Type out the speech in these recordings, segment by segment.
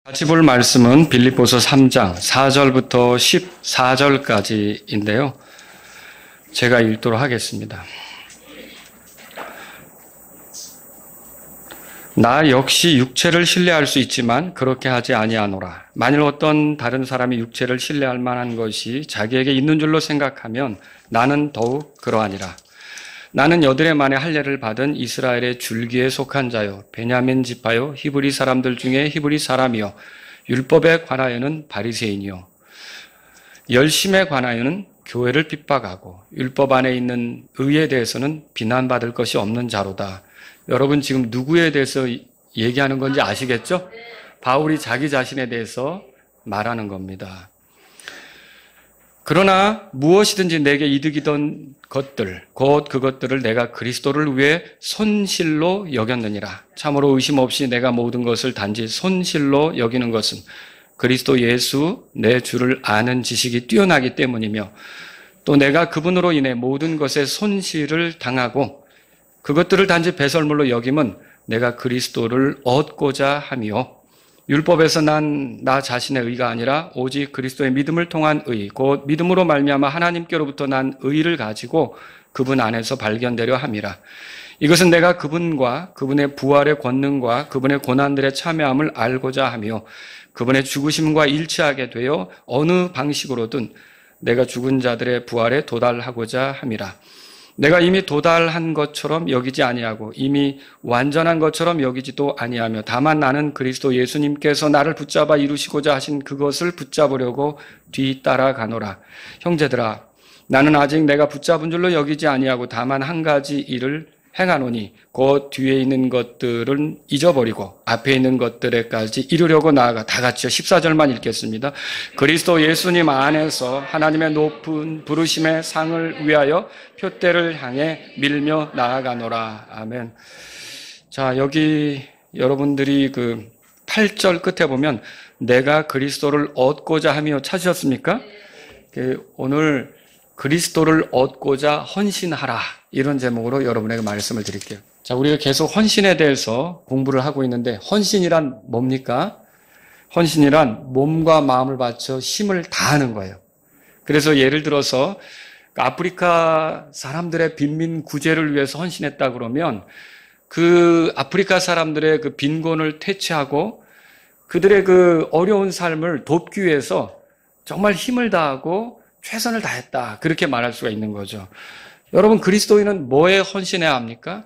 같이 볼 말씀은 빌립보서 3장 4절부터 14절까지인데요. 제가 읽도록 하겠습니다. 나 역시 육체를 신뢰할 수 있지만 그렇게 하지 아니하노라. 만일 어떤 다른 사람이 육체를 신뢰할 만한 것이 자기에게 있는 줄로 생각하면 나는 더욱 그러하니라. 나는 여드레 만에 할례를 받은 이스라엘의 줄기에 속한 자요 베냐민 지파요 히브리 사람들 중에 히브리 사람이요 율법에 관하여는 바리새인이요 열심에 관하여는 교회를 핍박하고 율법 안에 있는 의에 대해서는 비난받을 것이 없는 자로다. 여러분 지금 누구에 대해서 얘기하는 건지 아시겠죠? 바울이 자기 자신에 대해서 말하는 겁니다. 그러나 무엇이든지 내게 이득이던 것들, 곧 그것들을 내가 그리스도를 위해 손실로 여겼느니라. 참으로 의심 없이 내가 모든 것을 단지 손실로 여기는 것은 그리스도 예수 내 주를 아는 지식이 뛰어나기 때문이며 또 내가 그분으로 인해 모든 것에 손실을 당하고 그것들을 단지 배설물로 여김은 내가 그리스도를 얻고자 함이요. 율법에서 난 나 자신의 의가 아니라 오직 그리스도의 믿음을 통한 의, 곧 믿음으로 말미암아 하나님께로부터 난 의를 가지고 그분 안에서 발견되려 함이라. 이것은 내가 그분과 그분의 부활의 권능과 그분의 고난들의 참여함을 알고자 하며 그분의 죽으심과 일치하게 되어 어느 방식으로든 내가 죽은 자들의 부활에 도달하고자 함이라. 내가 이미 도달한 것처럼 여기지 아니하고 이미 완전한 것처럼 여기지도 아니하며 다만 나는 그리스도 예수님께서 나를 붙잡아 이루시고자 하신 그것을 붙잡으려고 뒤따라가노라. 형제들아, 나는 아직 내가 붙잡은 줄로 여기지 아니하고 다만 한 가지 일을 행하노니 곧 뒤에 있는 것들은 잊어버리고 앞에 있는 것들에까지 이르려고 나아가. 다 같이요. 14절만 읽겠습니다. 그리스도 예수님 안에서 하나님의 높은 부르심의 상을 위하여 표대를 향해 밀며 나아가노라. 아멘. 자, 여기 여러분들이 그 8절 끝에 보면 내가 그리스도를 얻고자 하며 찾으셨습니까? 오늘 그리스도를 얻고자 헌신하라. 이런 제목으로 여러분에게 말씀을 드릴게요. 자, 우리가 계속 헌신에 대해서 공부를 하고 있는데 헌신이란 뭡니까? 헌신이란 몸과 마음을 바쳐 힘을 다하는 거예요. 그래서 예를 들어서 아프리카 사람들의 빈민 구제를 위해서 헌신했다 그러면 그 아프리카 사람들의 그 빈곤을 퇴치하고 그들의 그 어려운 삶을 돕기 위해서 정말 힘을 다하고 최선을 다했다. 그렇게 말할 수가 있는 거죠. 여러분, 그리스도인은 뭐에 헌신해야 합니까?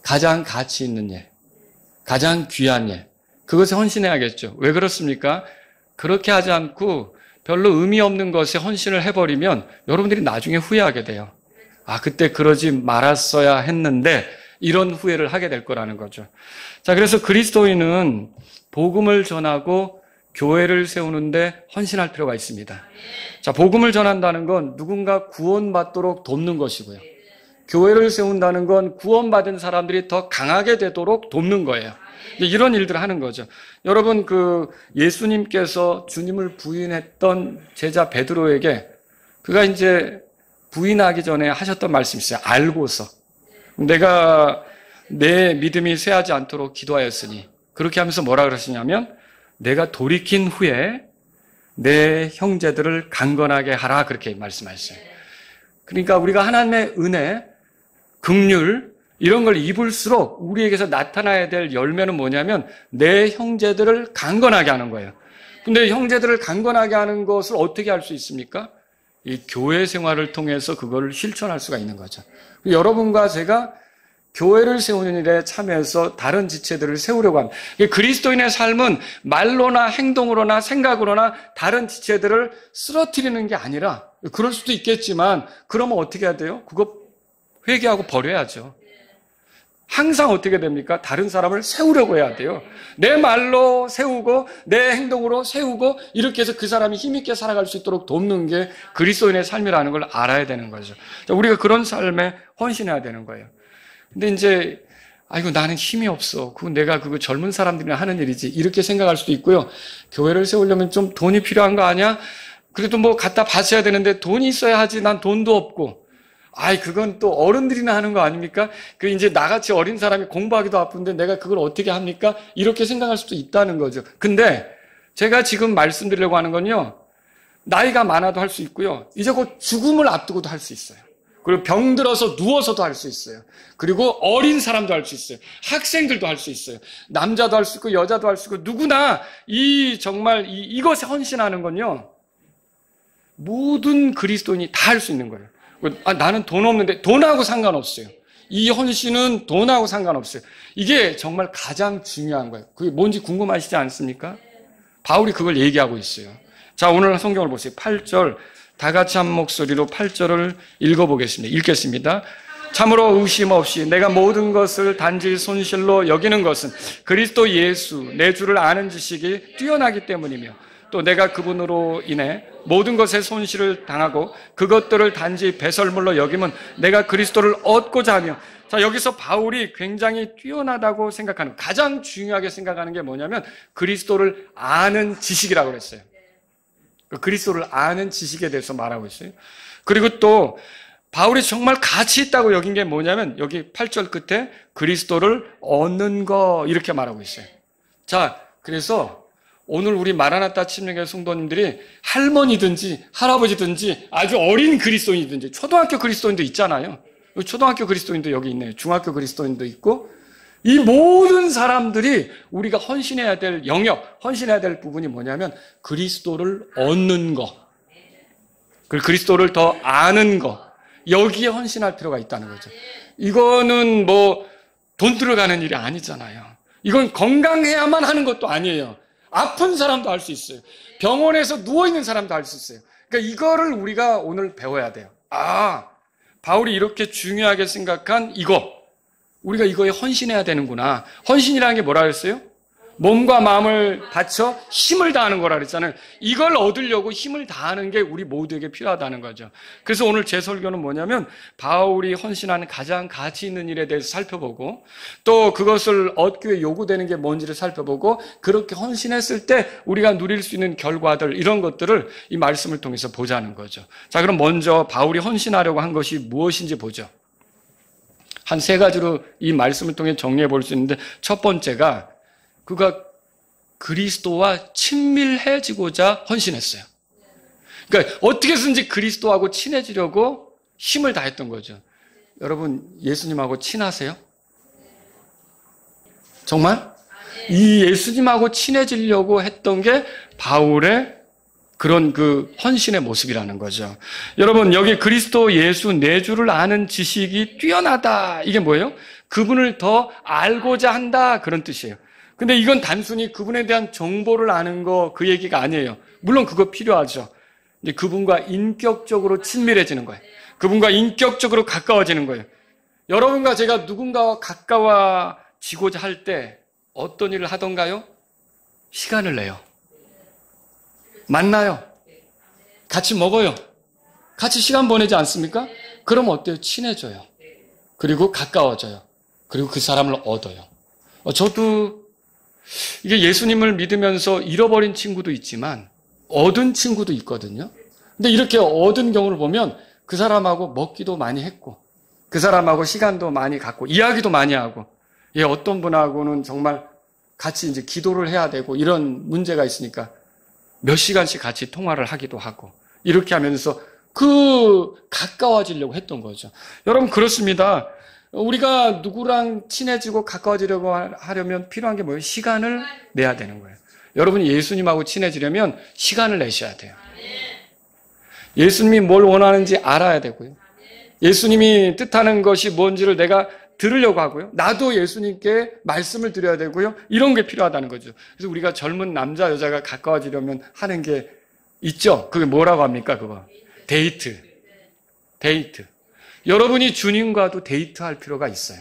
가장 가치 있는 일, 가장 귀한 일, 그것에 헌신해야겠죠. 왜 그렇습니까? 그렇게 하지 않고 별로 의미 없는 것에 헌신을 해버리면 여러분들이 나중에 후회하게 돼요. 아, 그때 그러지 말았어야 했는데 이런 후회를 하게 될 거라는 거죠. 자, 그래서 그리스도인은 복음을 전하고 교회를 세우는데 헌신할 필요가 있습니다. 자, 복음을 전한다는 건 누군가 구원받도록 돕는 것이고요. 교회를 세운다는 건 구원받은 사람들이 더 강하게 되도록 돕는 거예요. 이런 일들을 하는 거죠. 여러분, 그 예수님께서 주님을 부인했던 제자 베드로에게 그가 이제 부인하기 전에 하셨던 말씀이 있어요. 알고서. 내가 내 믿음이 쇠하지 않도록 기도하였으니. 그렇게 하면서 뭐라 그러시냐면 내가 돌이킨 후에 내 형제들을 강건하게 하라. 그렇게 말씀하셨어요. 그러니까 우리가 하나님의 은혜, 긍휼 이런 걸 입을수록 우리에게서 나타나야 될 열매는 뭐냐면 내 형제들을 강건하게 하는 거예요. 근데 형제들을 강건하게 하는 것을 어떻게 할 수 있습니까? 이 교회 생활을 통해서 그걸 실천할 수가 있는 거죠. 여러분과 제가 교회를 세우는 일에 참여해서 다른 지체들을 세우려고 합니다. 그리스도인의 삶은 말로나 행동으로나 생각으로나 다른 지체들을 쓰러뜨리는 게 아니라, 그럴 수도 있겠지만 그러면 어떻게 해야 돼요? 그거 회개하고 버려야죠. 항상 어떻게 됩니까? 다른 사람을 세우려고 해야 돼요. 내 말로 세우고 내 행동으로 세우고 이렇게 해서 그 사람이 힘있게 살아갈 수 있도록 돕는 게 그리스도인의 삶이라는 걸 알아야 되는 거죠. 우리가 그런 삶에 헌신해야 되는 거예요. 근데 이제 아이고 나는 힘이 없어. 그거 내가 그거 젊은 사람들이나 하는 일이지. 이렇게 생각할 수도 있고요. 교회를 세우려면 좀 돈이 필요한 거 아니야? 그래도 뭐 갖다 바쳐야 되는데 돈이 있어야 하지. 난 돈도 없고. 아이, 그건 또 어른들이나 하는 거 아닙니까? 그 이제 나같이 어린 사람이 공부하기도 바쁜데 내가 그걸 어떻게 합니까? 이렇게 생각할 수도 있다는 거죠. 근데 제가 지금 말씀드리려고 하는 건요, 나이가 많아도 할 수 있고요, 이제 곧 죽음을 앞두고도 할 수 있어요. 그리고 병들어서 누워서도 할 수 있어요. 그리고 어린 사람도 할 수 있어요. 학생들도 할 수 있어요. 남자도 할 수 있고 여자도 할 수 있고 누구나 정말 이것에 헌신하는 건요, 모든 그리스도인이 다 할 수 있는 거예요. 나는 돈 없는데, 돈하고 상관없어요. 이 헌신은 돈하고 상관없어요. 이게 정말 가장 중요한 거예요. 그게 뭔지 궁금하시지 않습니까? 바울이 그걸 얘기하고 있어요. 자, 오늘 성경을 보세요. 8절, 다 같이 한 목소리로 8절을 읽어보겠습니다. 읽겠습니다. 참으로 의심 없이 내가 모든 것을 단지 손실로 여기는 것은 그리스도 예수 내 주를 아는 지식이 뛰어나기 때문이며, 또 내가 그분으로 인해 모든 것에 손실을 당하고 그것들을 단지 배설물로 여기면 내가 그리스도를 얻고자 하며. 자, 여기서 바울이 굉장히 뛰어나다고 생각하는, 가장 중요하게 생각하는 게 뭐냐면 그리스도를 아는 지식이라고 그랬어요. 그리스도를 아는 지식에 대해서 말하고 있어요. 그리고 또 바울이 정말 가치 있다고 여긴 게 뭐냐면 여기 8절 끝에 그리스도를 얻는 거 이렇게 말하고 있어요. 자, 그래서 오늘 우리 마라나타 침례교회 성도님들이 할머니든지 할아버지든지 아주 어린 그리스도인이든지 초등학교 그리스도인도 있잖아요. 초등학교 그리스도인도 여기 있네요. 중학교 그리스도인도 있고, 이 모든 사람들이 우리가 헌신해야 될 영역, 헌신해야 될 부분이 뭐냐면 그리스도를 얻는 거, 그리스도를 더 아는 거, 여기에 헌신할 필요가 있다는 거죠. 이거는 뭐 돈 들어가는 일이 아니잖아요. 이건 건강해야만 하는 것도 아니에요. 아픈 사람도 할 수 있어요. 병원에서 누워있는 사람도 할 수 있어요. 그러니까 이거를 우리가 오늘 배워야 돼요. 아, 바울이 이렇게 중요하게 생각한 이거, 우리가 이거에 헌신해야 되는구나. 헌신이라는 게 뭐라 그랬어요? 몸과 마음을 바쳐 힘을 다하는 거라 그랬잖아요. 이걸 얻으려고 힘을 다하는 게 우리 모두에게 필요하다는 거죠. 그래서 오늘 제 설교는 뭐냐면 바울이 헌신하는 가장 가치 있는 일에 대해서 살펴보고, 또 그것을 얻기 위해 요구되는 게 뭔지를 살펴보고, 그렇게 헌신했을 때 우리가 누릴 수 있는 결과들, 이런 것들을 이 말씀을 통해서 보자는 거죠. 자, 그럼 먼저 바울이 헌신하려고 한 것이 무엇인지 보죠. 한 세 가지로 이 말씀을 통해 정리해 볼 수 있는데, 첫 번째가 그가 그리스도와 친밀해지고자 헌신했어요. 그러니까 어떻게 해서든지 그리스도하고 친해지려고 힘을 다했던 거죠. 여러분, 예수님하고 친하세요? 정말? 이 예수님하고 친해지려고 했던 게 바울의 그런 그 헌신의 모습이라는 거죠. 여러분, 여기 그리스도 예수 내 주를 아는 지식이 뛰어나다. 이게 뭐예요? 그분을 더 알고자 한다. 그런 뜻이에요. 근데 이건 단순히 그분에 대한 정보를 아는 거, 그 얘기가 아니에요. 물론 그거 필요하죠. 이제 그분과 인격적으로 친밀해지는 거예요. 그분과 인격적으로 가까워지는 거예요. 여러분과 제가 누군가와 가까워지고자 할 때 어떤 일을 하던가요? 시간을 내요. 만나요. 같이 먹어요. 같이 시간 보내지 않습니까? 그럼 어때요? 친해져요. 그리고 가까워져요. 그리고 그 사람을 얻어요. 저도 이게 예수님을 믿으면서 잃어버린 친구도 있지만 얻은 친구도 있거든요. 근데 이렇게 얻은 경우를 보면 그 사람하고 먹기도 많이 했고, 그 사람하고 시간도 많이 갖고, 이야기도 많이 하고, 어떤 분하고는 정말 같이 이제 기도를 해야 되고 이런 문제가 있으니까 몇 시간씩 같이 통화를 하기도 하고, 이렇게 하면서 가까워지려고 했던 거죠. 여러분, 그렇습니다. 우리가 누구랑 친해지고 가까워지려고 하려면 필요한 게 뭐예요? 시간을 내야 되는 거예요. 여러분이 예수님하고 친해지려면 시간을 내셔야 돼요. 예수님이 뭘 원하는지 알아야 되고요. 예수님이 뜻하는 것이 뭔지를 내가 들으려고 하고요. 나도 예수님께 말씀을 드려야 되고요. 이런 게 필요하다는 거죠. 그래서 우리가 젊은 남자, 여자가 가까워지려면 하는 게 있죠. 그게 뭐라고 합니까? 그거. 데이트. 여러분이 주님과도 데이트할 필요가 있어요.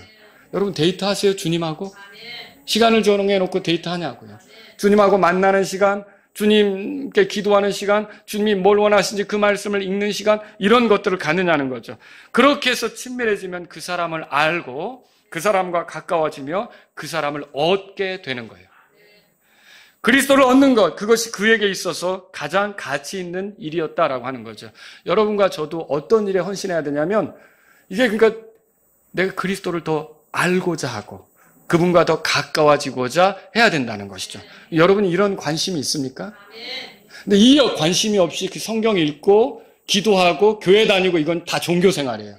여러분 데이트하세요? 주님하고? 시간을 정해놓고 데이트하냐고요. 주님하고 만나는 시간, 주님께 기도하는 시간, 주님이 뭘 원하시는지 그 말씀을 읽는 시간, 이런 것들을 갖느냐는 거죠. 그렇게 해서 친밀해지면 그 사람을 알고 그 사람과 가까워지며 그 사람을 얻게 되는 거예요. 그리스도를 얻는 것, 그것이 그에게 있어서 가장 가치 있는 일이었다라고 하는 거죠. 여러분과 저도 어떤 일에 헌신해야 되냐면 이게 그러니까 내가 그리스도를 더 알고자 하고 그분과 더 가까워지고자 해야 된다는 것이죠. 여러분 이런 관심이 있습니까? 근데 이 관심이 없이 그 성경 읽고 기도하고 교회 다니고 이건 다 종교 생활이에요.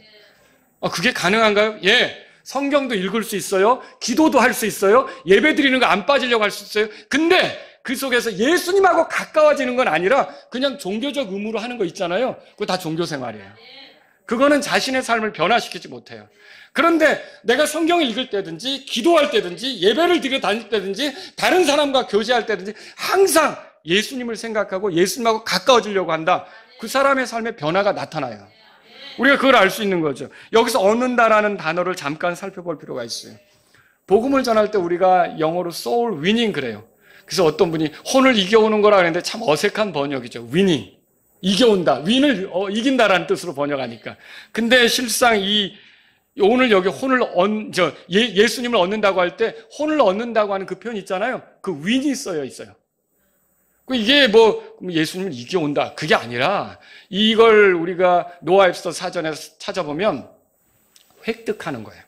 그게 가능한가요? 예. 성경도 읽을 수 있어요. 기도도 할 수 있어요. 예배 드리는 거 안 빠지려고 할 수 있어요. 근데 그 속에서 예수님하고 가까워지는 건 아니라 그냥 종교적 의무로 하는 거 있잖아요. 그거 다 종교 생활이에요. 그거는 자신의 삶을 변화시키지 못해요. 그런데 내가 성경을 읽을 때든지 기도할 때든지 예배를 드려 다닐 때든지 다른 사람과 교제할 때든지 항상 예수님을 생각하고 예수님하고 가까워지려고 한다. 그 사람의 삶의 변화가 나타나요. 우리가 그걸 알 수 있는 거죠. 여기서 얻는다라는 단어를 잠깐 살펴볼 필요가 있어요. 복음을 전할 때 우리가 영어로 soul winning 그래요. 그래서 어떤 분이 혼을 이겨오는 거라 그랬는데 참 어색한 번역이죠. winning. 이겨온다. win을 이긴다라는 뜻으로 번역하니까. 근데 실상 오늘 여기 예수님을 얻는다고 할 때 혼을 얻는다고 하는 그 표현 있잖아요. 그 win이 쓰여 있어요. 이게 예수님을 이겨온다. 그게 아니라 이걸 우리가 노아 웹스터 사전에서 찾아보면 획득하는 거예요.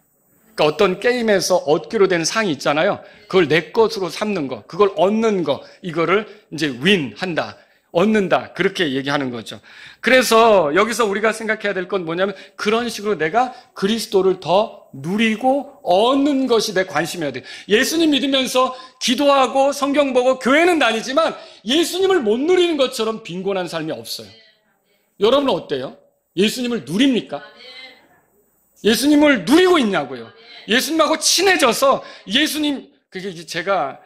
그러니까 어떤 게임에서 얻기로 된 상이 있잖아요. 그걸 내 것으로 삼는 거, 그걸 얻는 거, 이거를 이제 윈한다. 얻는다. 그렇게 얘기하는 거죠. 그래서 여기서 우리가 생각해야 될 건 뭐냐면 그런 식으로 내가 그리스도를 더 누리고 얻는 것이 내 관심이어야 돼요. 예수님 믿으면서 기도하고 성경 보고 교회는 다니지만 예수님을 못 누리는 것처럼 빈곤한 삶이 없어요. 여러분은 어때요? 예수님을 누립니까? 예수님을 누리고 있냐고요. 예수님하고 친해져서 그게 제가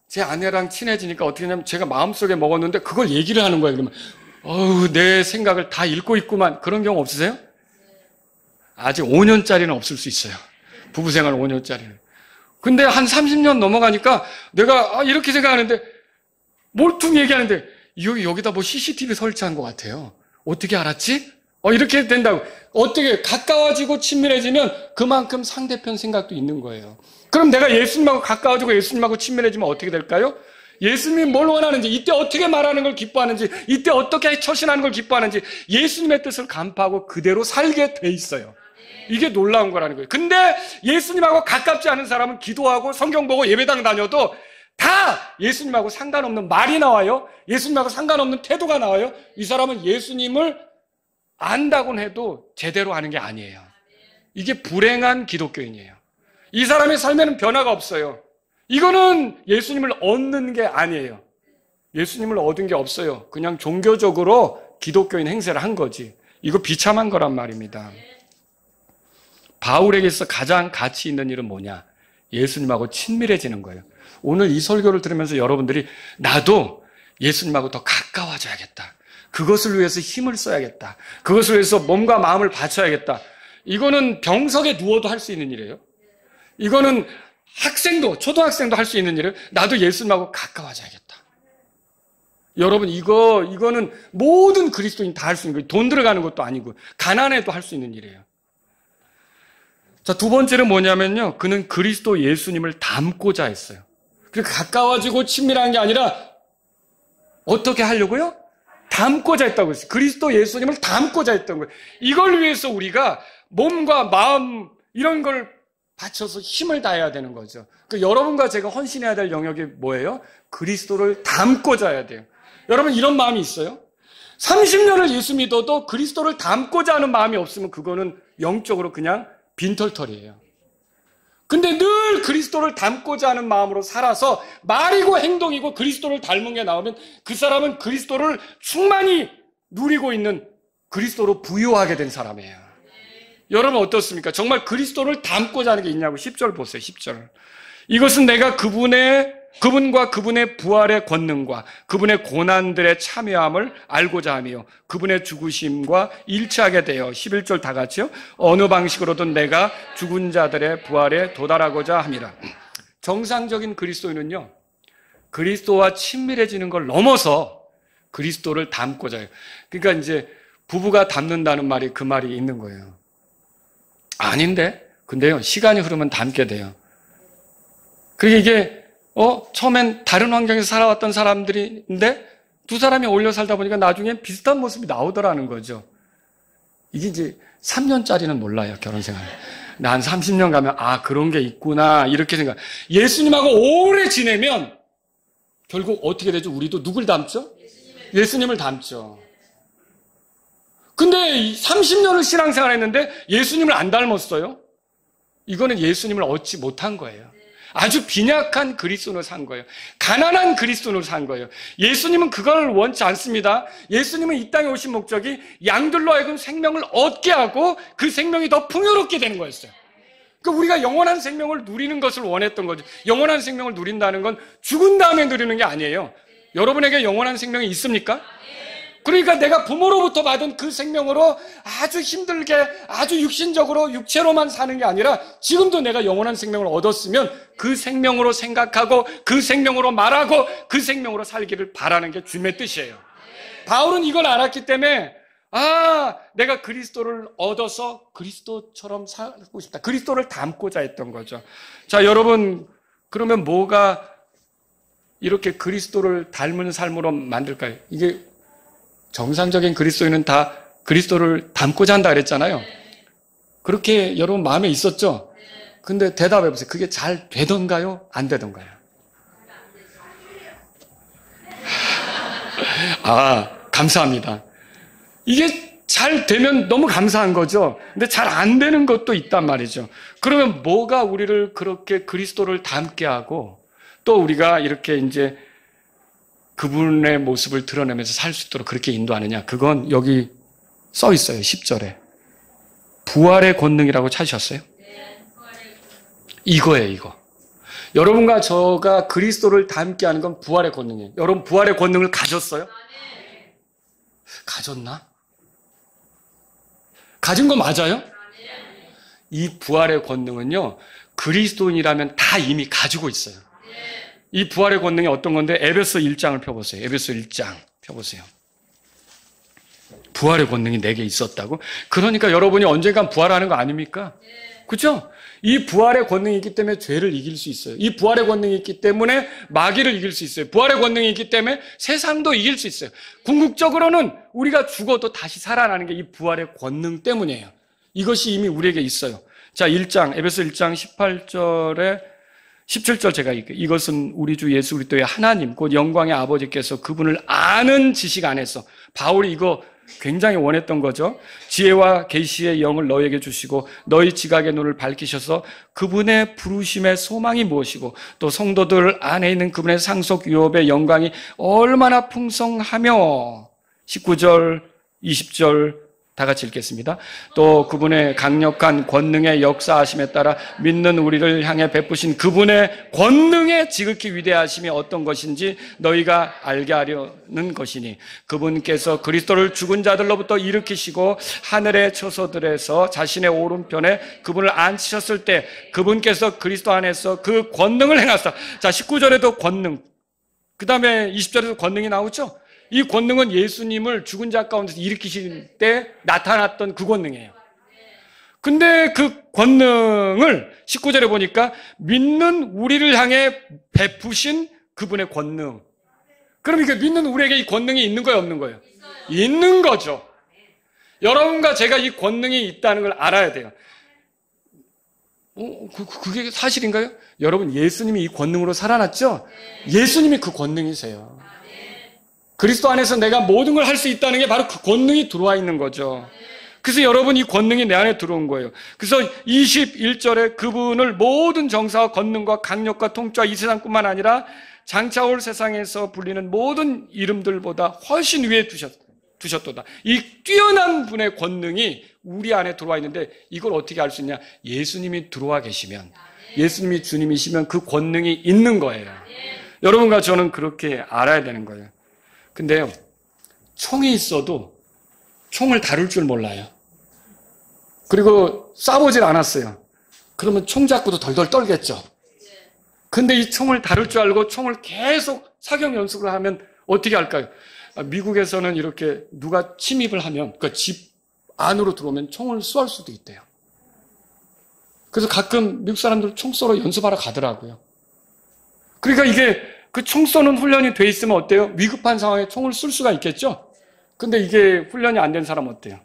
제 아내랑 친해지니까 어떻게 하냐면 제가 마음속에 먹었는데 그걸 얘기를 하는 거예요. 그러면 내 생각을 다 읽고 있구만. 그런 경우 없으세요? 아직 5년짜리는 없을 수 있어요. 부부생활 5년짜리는. 근데 한 30년 넘어가니까 내가 이렇게 생각하는데 몰퉁이 얘기하는데 여기다 CCTV 설치한 것 같아요. 어떻게 알았지? 이렇게 된다고. 어떻게 가까워지고 친밀해지면 그만큼 상대편 생각도 있는 거예요. 그럼 내가 예수님하고 가까워지고 예수님하고 친밀해지면 어떻게 될까요? 예수님이 뭘 원하는지, 이때 어떻게 말하는 걸 기뻐하는지, 이때 어떻게 처신하는 걸 기뻐하는지 예수님의 뜻을 간파하고 그대로 살게 돼 있어요. 이게 놀라운 거라는 거예요. 근데 예수님하고 가깝지 않은 사람은 기도하고 성경 보고 예배당 다녀도 다 예수님하고 상관없는 말이 나와요. 예수님하고 상관없는 태도가 나와요. 이 사람은 예수님을 안다고는 해도 제대로 하는 게 아니에요. 이게 불행한 기독교인이에요. 이 사람의 삶에는 변화가 없어요. 이거는 예수님을 얻는 게 아니에요. 예수님을 얻은 게 없어요. 그냥 종교적으로 기독교인 행세를 한 거지. 이거 비참한 거란 말입니다. 바울에게서 가장 가치 있는 일은 뭐냐? 예수님하고 친밀해지는 거예요. 오늘 이 설교를 들으면서 여러분들이 나도 예수님하고 더 가까워져야겠다. 그것을 위해서 힘을 써야겠다. 그것을 위해서 몸과 마음을 바쳐야겠다. 이거는 병석에 누워도 할 수 있는 일이에요. 이거는 초등학생도 할 수 있는 일이에요. 나도 예수님하고 가까워져야겠다. 여러분, 이거는 모든 그리스도인 다 할 수 있는 거예요. 돈 들어가는 것도 아니고, 가난해도 할 수 있는 일이에요. 자, 두 번째는 뭐냐면요. 그는 그리스도 예수님을 닮고자 했어요. 그러니까 가까워지고 친밀한 게 아니라, 어떻게 하려고요? 닮고자 했다고 했어요. 그리스도 예수님을 닮고자 했던 거예요. 이걸 위해서 우리가 몸과 마음, 이런 걸 바쳐서 힘을 다해야 되는 거죠. 여러분과 제가 헌신해야 될 영역이 뭐예요? 그리스도를 닮고자 해야 돼요. 여러분 이런 마음이 있어요? 30년을 예수 믿어도 그리스도를 닮고자 하는 마음이 없으면 그거는 영적으로 그냥 빈털털이에요. 근데 늘 그리스도를 닮고자 하는 마음으로 살아서 말이고 행동이고 그리스도를 닮은 게 나오면 그 사람은 그리스도를 충만히 누리고 있는 그리스도로 부유하게 된 사람이에요. 여러분 어떻습니까? 정말 그리스도를 닮고자 하는 게 있냐고 10절 보세요. 10절. 이것은 내가 그분과 그분의 부활의 권능과 그분의 고난들의 참여함을 알고자 하며 그분의 죽으심과 일치하게 되어 11절 다 같이요. 어느 방식으로든 내가 죽은 자들의 부활에 도달하고자 함이라. 정상적인 그리스도인은요. 그리스도와 친밀해지는 걸 넘어서 그리스도를 닮고자 해요. 그러니까 이제 부부가 닮는다는 말이 그 말이 있는 거예요. 아닌데? 근데요, 시간이 흐르면 닮게 돼요. 그게 이게, 처음엔 다른 환경에서 살아왔던 사람들인데, 두 사람이 어울려 살다 보니까 나중엔 비슷한 모습이 나오더라는 거죠. 이게 이제 3년짜리는 몰라요, 결혼 생활. 난 30년 가면, 아, 그런 게 있구나, 이렇게 생각. 예수님하고 오래 지내면, 결국 어떻게 되죠? 우리도 누굴 닮죠? 예수님을 닮죠. 근데 30년을 신앙생활 했는데 예수님을 안 닮았어요? 이거는 예수님을 얻지 못한 거예요. 아주 빈약한 그리스도인으로 산 거예요. 가난한 그리스도인으로 산 거예요. 예수님은 그걸 원치 않습니다. 예수님은 이 땅에 오신 목적이 양들로 하여금 생명을 얻게 하고 그 생명이 더 풍요롭게 되는 거였어요. 그러니까 우리가 영원한 생명을 누리는 것을 원했던 거죠. 영원한 생명을 누린다는 건 죽은 다음에 누리는 게 아니에요. 여러분에게 영원한 생명이 있습니까? 그러니까 내가 부모로부터 받은 그 생명으로 아주 힘들게 아주 육신적으로 육체로만 사는 게 아니라 지금도 내가 영원한 생명을 얻었으면 그 생명으로 생각하고 그 생명으로 말하고 그 생명으로 살기를 바라는 게 주님의 뜻이에요. 바울은 이걸 알았기 때문에 내가 그리스도를 얻어서 그리스도처럼 살고 싶다. 그리스도를 닮고자 했던 거죠. 자, 여러분, 그러면 뭐가 이렇게 그리스도를 닮은 삶으로 만들까요? 이게 정상적인 그리스도인은 다 그리스도를 닮고자 한다 그랬잖아요. 그렇게 여러분 마음에 있었죠? 근데 대답해 보세요. 그게 잘 되던가요? 안 되던가요? 감사합니다. 이게 잘 되면 너무 감사한 거죠. 근데 잘 안 되는 것도 있단 말이죠. 그러면 뭐가 우리를 그렇게 그리스도를 닮게 하고 또 우리가 이렇게 이제 그분의 모습을 드러내면서 살 수 있도록 그렇게 인도하느냐? 그건 여기 써 있어요. 10절에. 부활의 권능이라고 찾으셨어요? 이거예요, 이거. 여러분과 저가 그리스도를 닮게 하는 건 부활의 권능이에요. 여러분 부활의 권능을 가졌어요? 가졌나? 가진 거 맞아요? 이 부활의 권능은요, 그리스도인이라면 다 이미 가지고 있어요. 이 부활의 권능이 어떤 건데 에베소 1장을 펴보세요. 에베소 1장 펴보세요. 부활의 권능이 내게 있었다고? 그러니까 여러분이 언젠간 부활하는 거 아닙니까? 그렇죠? 이 부활의 권능이 있기 때문에 죄를 이길 수 있어요. 이 부활의 권능이 있기 때문에 마귀를 이길 수 있어요. 부활의 권능이 있기 때문에 세상도 이길 수 있어요. 궁극적으로는 우리가 죽어도 다시 살아나는 게 이 부활의 권능 때문이에요. 이것이 이미 우리에게 있어요. 자, 1장, 에베소 1장 18절에 17절 제가 이것은 우리 주 예수 그리스도의 하나님 곧 영광의 아버지께서 그분을 아는 지식 안에서 바울이 이거 굉장히 원했던 거죠. 지혜와 계시의 영을 너희에게 주시고 너희 지각의 눈을 밝히셔서 그분의 부르심의 소망이 무엇이고 또 성도들 안에 있는 그분의 상속 유업의 영광이 얼마나 풍성하며 19절 20절 다 같이 읽겠습니다. 또 그분의 강력한 권능의 역사하심에 따라 믿는 우리를 향해 베푸신 그분의 권능의 지극히 위대하심이 어떤 것인지 너희가 알게 하려는 것이니 그분께서 그리스도를 죽은 자들로부터 일으키시고 하늘의 처소들에서 자신의 오른편에 그분을 앉히셨을 때 그분께서 그리스도 안에서 그 권능을 행하사. 자, 19절에도 권능, 그 다음에 20절에도 권능이 나오죠. 이 권능은 예수님을 죽은 자 가운데서 일으키실 때 나타났던 그 권능이에요. 근데 그 권능을 19절에 보니까 믿는 우리를 향해 베푸신 그분의 권능. 그럼 이게 믿는 우리에게 이 권능이 있는 거예요, 없는 거예요? 있는 거죠. 여러분과 제가 이 권능이 있다는 걸 알아야 돼요. 그게 사실인가요? 여러분, 예수님이 이 권능으로 살아났죠? 예수님이 그 권능이세요. 그리스도 안에서 내가 모든 걸 할 수 있다는 게 바로 그 권능이 들어와 있는 거죠. 그래서 여러분 이 권능이 내 안에 들어온 거예요. 그래서 21절에 그분을 모든 정사와 권능과 강력과 통치와 이 세상뿐만 아니라 장차 올 세상에서 불리는 모든 이름들보다 훨씬 위에 두셨도다. 이 뛰어난 분의 권능이 우리 안에 들어와 있는데 이걸 어떻게 알 수 있냐? 예수님이 들어와 계시면, 예수님이 주님이시면 그 권능이 있는 거예요. 여러분과 저는 그렇게 알아야 되는 거예요. 근데요, 총이 있어도 총을 다룰 줄 몰라요. 그리고 쏴보질 않았어요. 그러면 총 잡고도 덜덜 떨겠죠. 근데 이 총을 다룰 줄 알고 총을 계속 사격 연습을 하면 어떻게 할까요? 미국에서는 이렇게 누가 침입을 하면 그 집 안으로 들어오면 총을 쏘을 수도 있대요. 그래서 가끔 미국 사람들 총 쏘러 연습하러 가더라고요. 그러니까 이게 그 총 쏘는 훈련이 돼 있으면 어때요? 위급한 상황에 총을 쏠 수가 있겠죠? 근데 이게 훈련이 안 된 사람 어때요?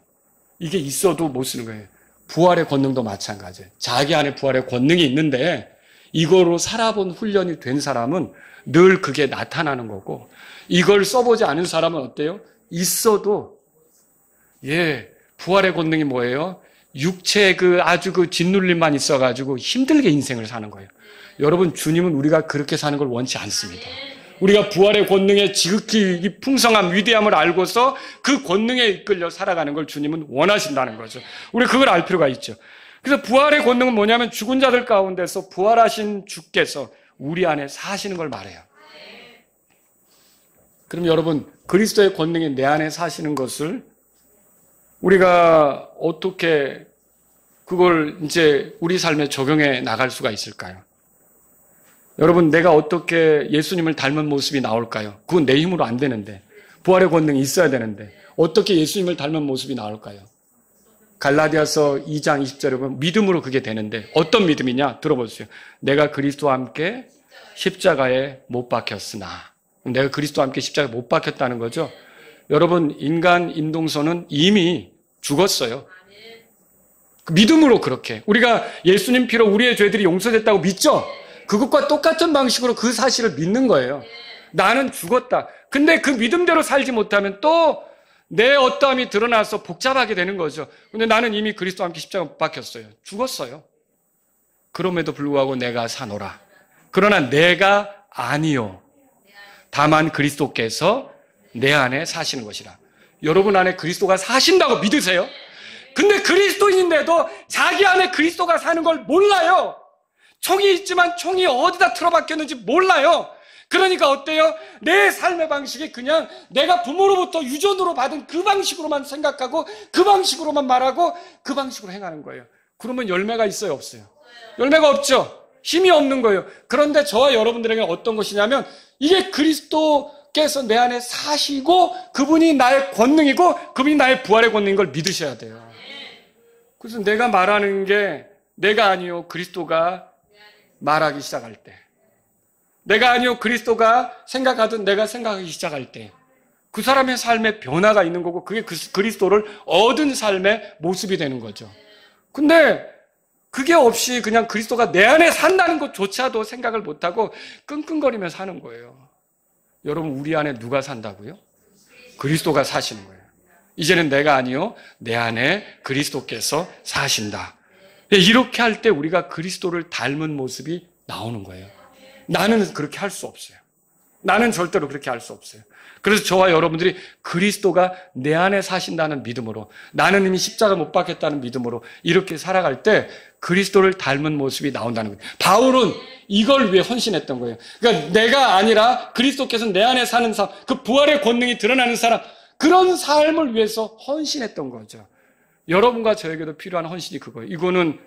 이게 있어도 못 쓰는 거예요. 부활의 권능도 마찬가지예요. 자기 안에 부활의 권능이 있는데 이거로 살아본 훈련이 된 사람은 늘 그게 나타나는 거고, 이걸 써보지 않은 사람은 어때요? 있어도 부활의 권능이 뭐예요? 육체의 아주 짓눌림만 있어가지고 힘들게 인생을 사는 거예요. 여러분, 주님은 우리가 그렇게 사는 걸 원치 않습니다. 우리가 부활의 권능의 지극히 풍성한 위대함을 알고서 그 권능에 이끌려 살아가는 걸 주님은 원하신다는 거죠. 우리 그걸 알 필요가 있죠. 그래서 부활의 권능은 뭐냐면 죽은 자들 가운데서 부활하신 주께서 우리 안에 사시는 걸 말해요. 그럼 여러분, 그리스도의 권능이 내 안에 사시는 것을 우리가 어떻게 그걸 이제 우리 삶에 적용해 나갈 수가 있을까요? 여러분, 내가 어떻게 예수님을 닮은 모습이 나올까요? 그건 내 힘으로 안 되는데, 부활의 권능이 있어야 되는데 어떻게 예수님을 닮은 모습이 나올까요? 갈라디아서 2장 20절에 보면 믿음으로 그게 되는데, 어떤 믿음이냐? 들어보세요. 내가 그리스도와 함께 십자가에 못 박혔으나. 내가 그리스도와 함께 십자가에 못 박혔다는 거죠. 여러분, 인간 인동서는 이미 죽었어요. 믿음으로 그렇게. 우리가 예수님 피로 우리의 죄들이 용서됐다고 믿죠? 그것과 똑같은 방식으로 그 사실을 믿는 거예요. 나는 죽었다. 근데 그 믿음대로 살지 못하면 또 내 어떠함이 드러나서 복잡하게 되는 거죠. 근데 나는 이미 그리스도와 함께 십자가에 못 박혔어요. 죽었어요. 그럼에도 불구하고 내가 사노라. 그러나 내가 아니요. 다만 그리스도께서 내 안에 사시는 것이라. 여러분 안에 그리스도가 사신다고 믿으세요? 근데 그리스도인인데도 자기 안에 그리스도가 사는 걸 몰라요. 총이 있지만 총이 어디다 틀어박혔는지 몰라요. 그러니까 어때요? 내 삶의 방식이 그냥 내가 부모로부터 유전으로 받은 그 방식으로만 생각하고 그 방식으로만 말하고 그 방식으로 행하는 거예요. 그러면 열매가 있어요? 없어요? 열매가 없죠. 힘이 없는 거예요. 그런데 저와 여러분들에게 어떤 것이냐면 이게 그리스도께서 내 안에 사시고 그분이 나의 권능이고 그분이 나의 부활의 권능인 걸 믿으셔야 돼요. 그래서 내가 말하는 게 내가 아니요 그리스도가 말하기 시작할 때, 내가 아니요 그리스도가 생각하든 내가 생각하기 시작할 때 그 사람의 삶에 변화가 있는 거고 그게 그리스도를 얻은 삶의 모습이 되는 거죠. 근데 그게 없이 그냥 그리스도가 내 안에 산다는 것조차도 생각을 못하고 끙끙거리며 사는 거예요. 여러분, 우리 안에 누가 산다고요? 그리스도가 사시는 거예요. 이제는 내가 아니요 내 안에 그리스도께서 사신다. 이렇게 할 때 우리가 그리스도를 닮은 모습이 나오는 거예요. 나는 그렇게 할 수 없어요. 나는 절대로 그렇게 할 수 없어요. 그래서 저와 여러분들이 그리스도가 내 안에 사신다는 믿음으로, 나는 이미 십자가 못 박혔다는 믿음으로 이렇게 살아갈 때 그리스도를 닮은 모습이 나온다는 거예요. 바울은 이걸 위해 헌신했던 거예요. 그러니까 내가 아니라 그리스도께서 내 안에 사는 삶, 그 부활의 권능이 드러나는 사람, 그런 삶을 위해서 헌신했던 거죠. 여러분과 저에게도 필요한 헌신이 그거예요. 이거는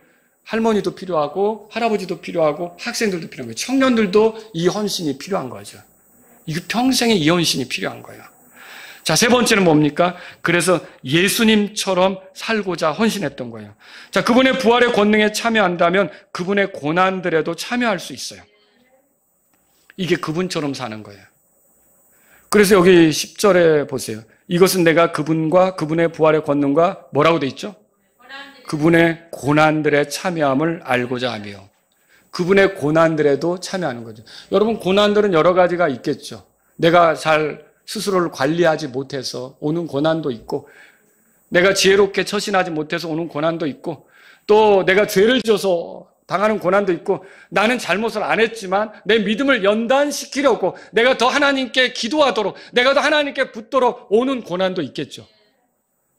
할머니도 필요하고 할아버지도 필요하고 학생들도 필요한 거예요. 청년들도 이 헌신이 필요한 거죠. 이거 평생에 이 헌신이 필요한 거예요. 자, 세 번째는 뭡니까? 그래서 예수님처럼 살고자 헌신했던 거예요. 자, 그분의 부활의 권능에 참여한다면 그분의 고난들에도 참여할 수 있어요. 이게 그분처럼 사는 거예요. 그래서 여기 10절에 보세요. 이것은 내가 그분과 그분의 부활의 권능과 뭐라고 돼 있죠? 그분의 고난들에 참여함을 알고자 하며, 그분의 고난들에도 참여하는 거죠. 여러분, 고난들은 여러 가지가 있겠죠. 내가 잘 스스로를 관리하지 못해서 오는 고난도 있고, 내가 지혜롭게 처신하지 못해서 오는 고난도 있고, 또 내가 죄를 져서 당하는 고난도 있고, 나는 잘못을 안 했지만 내 믿음을 연단시키려고 내가 더 하나님께 기도하도록, 내가 더 하나님께 붙도록 오는 고난도 있겠죠.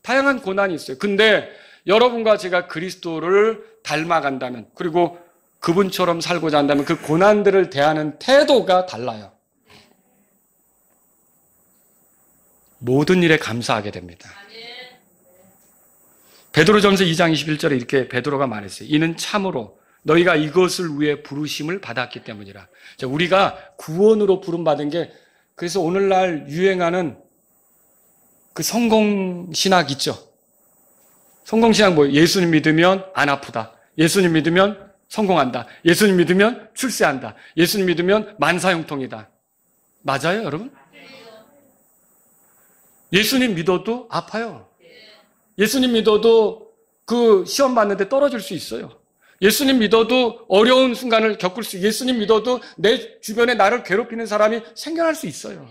다양한 고난이 있어요. 근데 여러분과 제가 그리스도를 닮아간다면, 그리고 그분처럼 살고자 한다면 그 고난들을 대하는 태도가 달라요. 모든 일에 감사하게 됩니다. 베드로전서 2장 21절에 이렇게 베드로가 말했어요. 이는 참으로 너희가 이것을 위해 부르심을 받았기 때문이라. 자, 우리가 구원으로 부름받은 게, 그래서 오늘날 유행하는 그 성공신학 있죠. 성공신학 뭐예요? 예수님 믿으면 안 아프다. 예수님 믿으면 성공한다. 예수님 믿으면 출세한다. 예수님 믿으면 만사형통이다. 맞아요, 여러분? 예수님 믿어도 아파요. 예수님 믿어도 그 시험 받는데 떨어질 수 있어요. 예수님 믿어도 어려운 순간을 겪을 수, 예수님 믿어도 내 주변에 나를 괴롭히는 사람이 생겨날 수 있어요.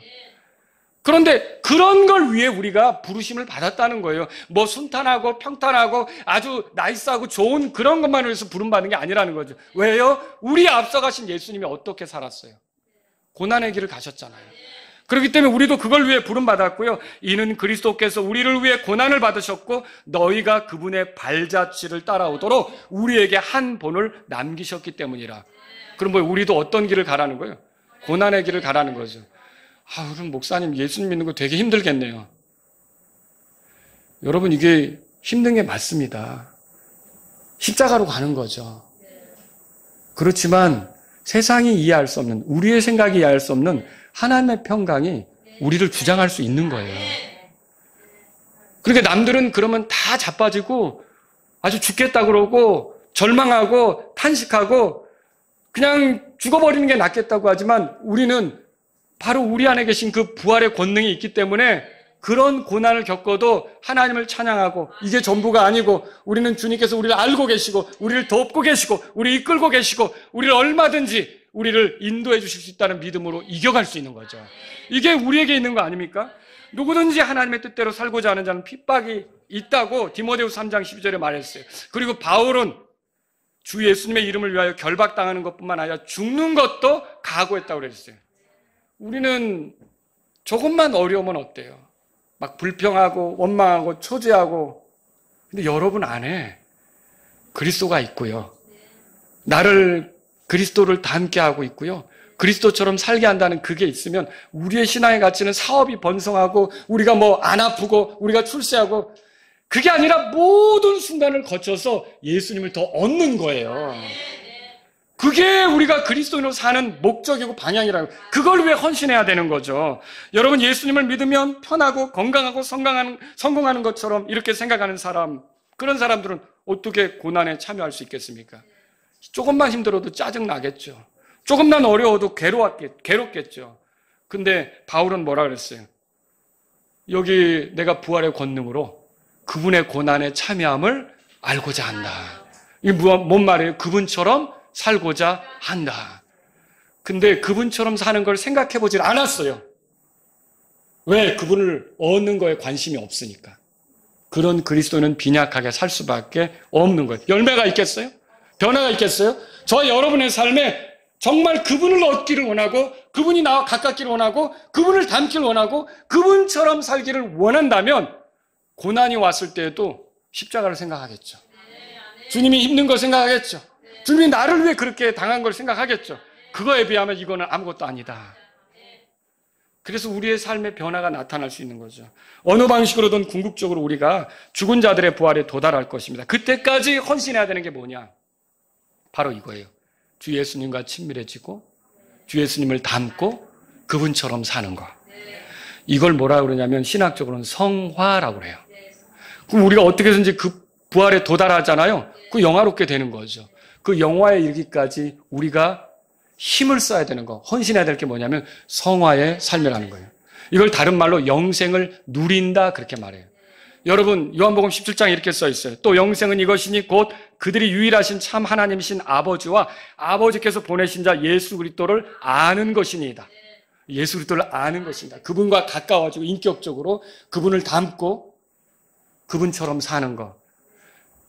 그런데 그런 걸 위해 우리가 부르심을 받았다는 거예요. 뭐 순탄하고 평탄하고 아주 나이스하고 좋은 그런 것만을 위해서 부름받는 게 아니라는 거죠. 왜요? 우리 앞서가신 예수님이 어떻게 살았어요? 고난의 길을 가셨잖아요. 그렇기 때문에 우리도 그걸 위해 부름받았고요. 이는 그리스도께서 우리를 위해 고난을 받으셨고 너희가 그분의 발자취를 따라오도록 우리에게 한 본을 남기셨기 때문이라. 그럼 뭐 우리도 어떤 길을 가라는 거예요? 고난의 길을 가라는 거죠. 그럼 목사님 예수님 믿는 거 되게 힘들겠네요. 여러분 이게 힘든 게 맞습니다. 십자가로 가는 거죠. 그렇지만 세상이 이해할 수 없는, 우리의 생각이 이해할 수 없는 하나님의 평강이 우리를 주장할 수 있는 거예요. 그러니까 남들은 그러면 다 자빠지고 아주 죽겠다 그러고 절망하고 탄식하고 그냥 죽어버리는 게 낫겠다고 하지만 우리는 바로 우리 안에 계신 그 부활의 권능이 있기 때문에 그런 고난을 겪어도 하나님을 찬양하고 이게 전부가 아니고 우리는 주님께서 우리를 알고 계시고 우리를 돕고 계시고 우리를 이끌고 계시고 우리를 얼마든지 우리를 인도해 주실 수 있다는 믿음으로 이겨갈 수 있는 거죠. 이게 우리에게 있는 거 아닙니까? 누구든지 하나님의 뜻대로 살고자 하는 자는 핍박이 있다고 디모데후서 3장 12절에 말했어요. 그리고 바울은 주 예수님의 이름을 위하여 결박당하는 것뿐만 아니라 죽는 것도 각오했다고 그랬어요. 우리는 조금만 어려우면 어때요? 막 불평하고 원망하고 초조하고. 근데 여러분 안에 그리스도가 있고요. 나를 그리스도를 닮게 하고 있고요. 그리스도처럼 살게 한다는 그게 있으면 우리의 신앙의 가치는 사업이 번성하고 우리가 뭐 안 아프고 우리가 출세하고 그게 아니라 모든 순간을 거쳐서 예수님을 더 얻는 거예요. 그게 우리가 그리스도인으로 사는 목적이고 방향이라고. 그걸 위해 헌신해야 되는 거죠. 여러분 예수님을 믿으면 편하고 건강하고 성공하는 것처럼 이렇게 생각하는 사람, 그런 사람들은 어떻게 고난에 참여할 수 있겠습니까? 조금만 힘들어도 짜증나겠죠. 조금만 어려워도 괴롭겠죠. 근데 바울은 뭐라 그랬어요? 여기 내가 부활의 권능으로 그분의 고난에 참여함을 알고자 한다. 이게 뭔 말이에요? 그분처럼 살고자 한다. 근데 그분처럼 사는 걸 생각해 보질 않았어요. 왜? 그분을 얻는 거에 관심이 없으니까. 그런 그리스도는 빈약하게 살 수밖에 없는 거예요. 열매가 있겠어요? 변화가 있겠어요? 저 여러분의 삶에 정말 그분을 얻기를 원하고 그분이 나와 가깝기를 원하고 그분을 닮기를 원하고 그분처럼 살기를 원한다면 고난이 왔을 때에도 십자가를 생각하겠죠. 주님이 힘든 걸 생각하겠죠. 주님이 나를 위해 그렇게 당한 걸 생각하겠죠. 그거에 비하면 이거는 아무것도 아니다. 그래서 우리의 삶의 변화가 나타날 수 있는 거죠. 어느 방식으로든 궁극적으로 우리가 죽은 자들의 부활에 도달할 것입니다. 그때까지 헌신해야 되는 게 뭐냐? 바로 이거예요. 주 예수님과 친밀해지고 주 예수님을 닮고 그분처럼 사는 거. 이걸 뭐라 그러냐면 신학적으로는 성화라고 그래요. 그럼 우리가 어떻게든지 그 부활에 도달하잖아요. 그 영화롭게 되는 거죠. 그 영화에 이르기까지 우리가 힘을 써야 되는 거, 헌신해야 될 게 뭐냐면 성화의 삶이라는 거예요. 이걸 다른 말로 영생을 누린다 그렇게 말해요. 여러분 요한복음 17장에 이렇게 써 있어요. 또 영생은 이것이니 곧 그들이 유일하신 참 하나님이신 아버지와 아버지께서 보내신 자 예수 그리스도를 아는 것이니이다. 예수 그리스도를 아는 것입니다. 그분과 가까워지고 인격적으로 그분을 닮고 그분처럼 사는 것.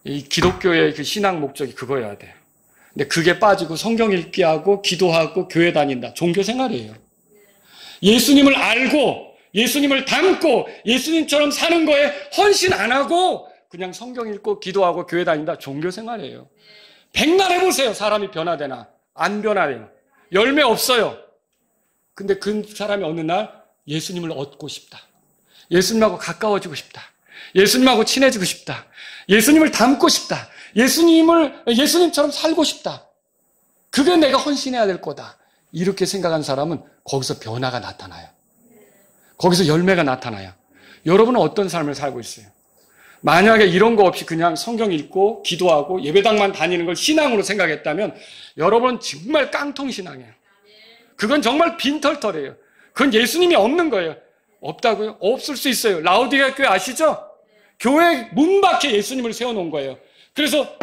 이 기독교의 그 신앙 목적이 그거여야 돼요. 근데 그게 빠지고 성경 읽기 하고 기도하고 교회 다닌다. 종교 생활이에요. 예수님을 알고 예수님을 닮고 예수님처럼 사는 거에 헌신 안 하고 그냥 성경 읽고 기도하고 교회 다닌다. 종교 생활이에요. 백날 해보세요. 사람이 변화되나? 안 변화돼요. 열매 없어요. 근데 그 사람이 어느 날 예수님을 얻고 싶다. 예수님하고 가까워지고 싶다. 예수님하고 친해지고 싶다. 예수님을 닮고 싶다. 예수님처럼 살고 싶다. 그게 내가 헌신해야 될 거다. 이렇게 생각한 사람은 거기서 변화가 나타나요. 거기서 열매가 나타나요. 여러분은 어떤 삶을 살고 있어요? 만약에 이런 거 없이 그냥 성경 읽고 기도하고 예배당만 다니는 걸 신앙으로 생각했다면 여러분은 정말 깡통 신앙이에요. 그건 정말 빈털털이에요. 그건 예수님이 없는 거예요. 없다고요? 없을 수 있어요. 라오디게아 교회 아시죠? 교회 문 밖에 예수님을 세워놓은 거예요. 그래서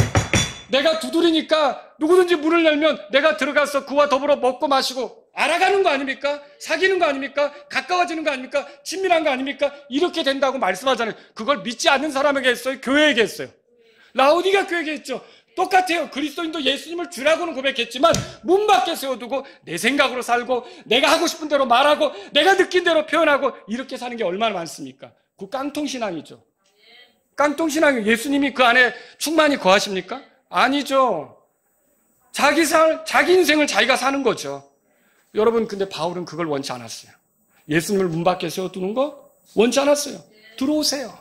내가 두드리니까 누구든지 문을 열면 내가 들어가서 그와 더불어 먹고 마시고 알아가는 거 아닙니까? 사귀는 거 아닙니까? 가까워지는 거 아닙니까? 친밀한 거 아닙니까? 이렇게 된다고 말씀하잖아요. 그걸 믿지 않는 사람에게 했어요? 교회에게 했어요? 라오디가 교회에게 했죠. 똑같아요. 그리스도인도 예수님을 주라고는 고백했지만 문 밖에 세워두고 내 생각으로 살고 내가 하고 싶은 대로 말하고 내가 느낀 대로 표현하고 이렇게 사는 게 얼마나 많습니까? 그 깡통신앙이죠. 깡통신앙이 예수님이 그 안에 충만히 거하십니까? 아니죠. 자기 인생을 자기가 사는 거죠. 여러분, 근데 바울은 그걸 원치 않았어요. 예수님을 문 밖에 세워두는 거 원치 않았어요. 들어오세요.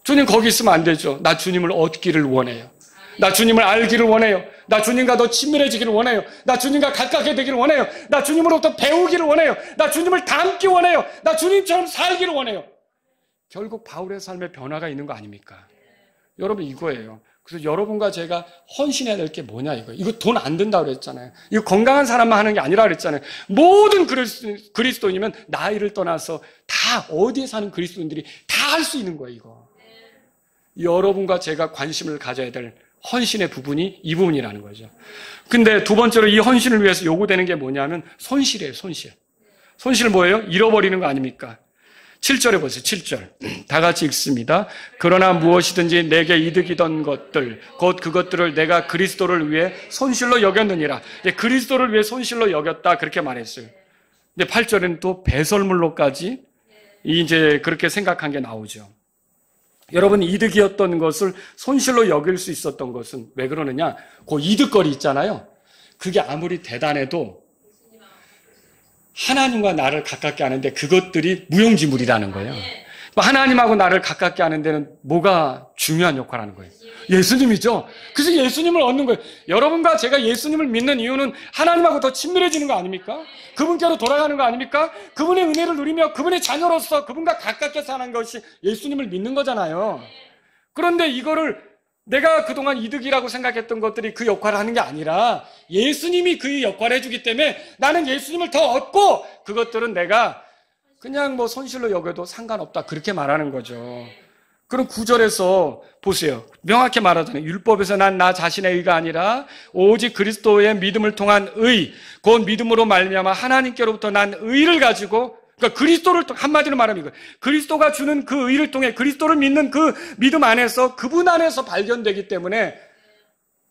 주님 거기 있으면 안 되죠. 나 주님을 얻기를 원해요. 나 주님을 알기를 원해요. 나 주님과 더 친밀해지기를 원해요. 나 주님과 가깝게 되기를 원해요. 나 주님으로부터 배우기를 원해요. 나 주님을 닮기 원해요. 나 주님처럼 살기를 원해요. 결국 바울의 삶에 변화가 있는 거 아닙니까? 여러분, 이거예요. 그래서 여러분과 제가 헌신해야 될 게 뭐냐 이거. 이거 돈 안 든다고 그랬잖아요. 이거 건강한 사람만 하는 게 아니라 그랬잖아요. 모든 그리스도인이면 나이를 떠나서 다 어디에 사는 그리스도인들이 다 할 수 있는 거예요, 이거. 여러분과 제가 관심을 가져야 될 헌신의 부분이 이 부분이라는 거죠. 근데 두 번째로 이 헌신을 위해서 요구되는 게 뭐냐면 손실이에요, 손실. 손실 뭐예요? 잃어버리는 거 아닙니까? 7절에 보세요. 7절. 다 같이 읽습니다. 그러나 무엇이든지 내게 이득이던 것들 곧 그것들을 내가 그리스도를 위해 손실로 여겼느니라. 그리스도를 위해 손실로 여겼다 그렇게 말했어요. 근데 8절에는 또 배설물로까지 이제 그렇게 생각한 게 나오죠. 여러분, 이득이었던 것을 손실로 여길 수 있었던 것은 왜 그러느냐? 그 이득거리 있잖아요. 그게 아무리 대단해도 하나님과 나를 가깝게 하는데 그것들이 무용지물이라는 거예요. 하나님하고 나를 가깝게 하는 데는 뭐가 중요한 역할을 하는 거예요? 예수님이죠. 그래서 예수님을 얻는 거예요. 여러분과 제가 예수님을 믿는 이유는 하나님하고 더 친밀해지는 거 아닙니까? 그분께로 돌아가는 거 아닙니까? 그분의 은혜를 누리며 그분의 자녀로서 그분과 가깝게 사는 것이 예수님을 믿는 거잖아요. 그런데 이거를 내가 그동안 이득이라고 생각했던 것들이 그 역할을 하는 게 아니라 예수님이 그 역할을 해주기 때문에 나는 예수님을 더 얻고 그것들은 내가 그냥 뭐 손실로 여겨도 상관없다 그렇게 말하는 거죠. 그럼 9절에서 보세요. 명확히 말하잖아요. 율법에서 난 나 자신의 의가 아니라 오직 그리스도의 믿음을 통한 의, 곧 믿음으로 말미암아 하나님께로부터 난 의를 가지고, 그러니까 그리스도를 한마디로 말하면 이거 그리스도가 주는 그 의를 통해 그리스도를 믿는 그 믿음 안에서 그분 안에서 발견되기 때문에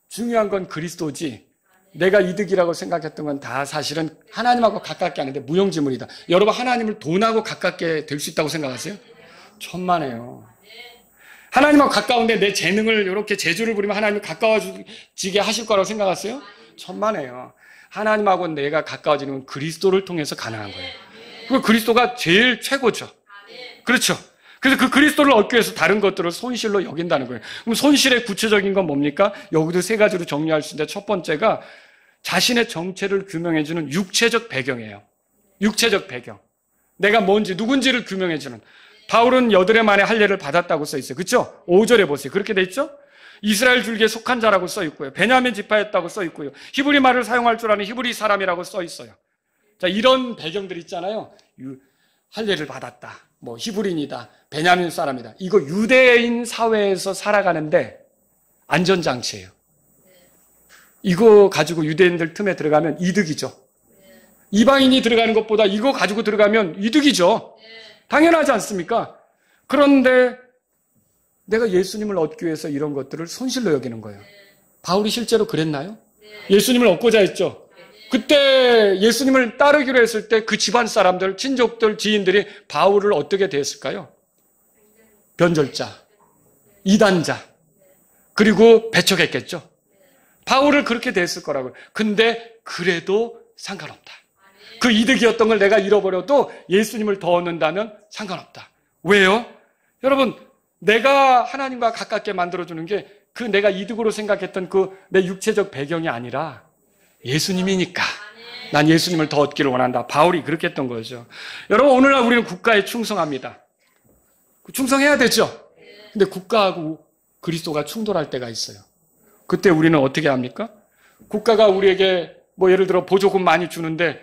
중요한 건 그리스도지 내가 이득이라고 생각했던 건 다 사실은 하나님하고 가깝게 하는데 무용지물이다. 여러분, 하나님을 돈하고 가깝게 될 수 있다고 생각하세요? 천만에요. 하나님하고 가까운데 내 재능을 이렇게 재주를 부리면 하나님이 가까워지게 하실 거라고 생각하세요? 천만에요. 하나님하고 내가 가까워지는 건 그리스도를 통해서 가능한 거예요. 그 그리스도가 제일 최고죠. 그렇죠. 그래서 그 그리스도를 얻기 위해서 다른 것들을 손실로 여긴다는 거예요. 그럼 손실의 구체적인 건 뭡니까? 여기도 세 가지로 정리할 수 있는데 첫 번째가 자신의 정체를 규명해주는 육체적 배경이에요. 육체적 배경. 내가 뭔지 누군지를 규명해주는. 바울은 여드레 만에 할례를 받았다고 써 있어요. 그렇죠? 5절에 보세요. 그렇게 돼 있죠? 이스라엘 줄기에 속한 자라고 써 있고요. 베냐민 지파였다고 써 있고요. 히브리 말을 사용할 줄 아는 히브리 사람이라고 써 있어요. 자, 이런 배경들 있잖아요. 할례를 받았다. 뭐 히브리인이다. 베냐민 사람이다. 이거 유대인 사회에서 살아가는데 안전장치예요. 이거 가지고 유대인들 틈에 들어가면 이득이죠. 이방인이 들어가는 것보다 이거 가지고 들어가면 이득이죠. 당연하지 않습니까? 그런데 내가 예수님을 얻기 위해서 이런 것들을 손실로 여기는 거예요. 바울이 실제로 그랬나요? 예수님을 얻고자 했죠. 그때 예수님을 따르기로 했을 때 그 집안 사람들, 친족들, 지인들이 바울을 어떻게 대했을까요? 변절자, 이단자, 그리고 배척했겠죠. 바울을 그렇게 대했을 거라고요. 근데 그래도 상관없다. 그 이득이었던 걸 내가 잃어버려도 예수님을 더 얻는다면 상관없다. 왜요? 여러분, 내가 하나님과 가깝게 만들어주는 게 그 내가 이득으로 생각했던 그 내 육체적 배경이 아니라 예수님이니까 난 예수님을 더 얻기를 원한다. 바울이 그렇게 했던 거죠. 여러분, 오늘날 우리는 국가에 충성합니다. 충성해야 되죠. 근데 국가하고 그리스도가 충돌할 때가 있어요. 그때 우리는 어떻게 합니까? 국가가 우리에게 뭐 예를 들어 보조금 많이 주는데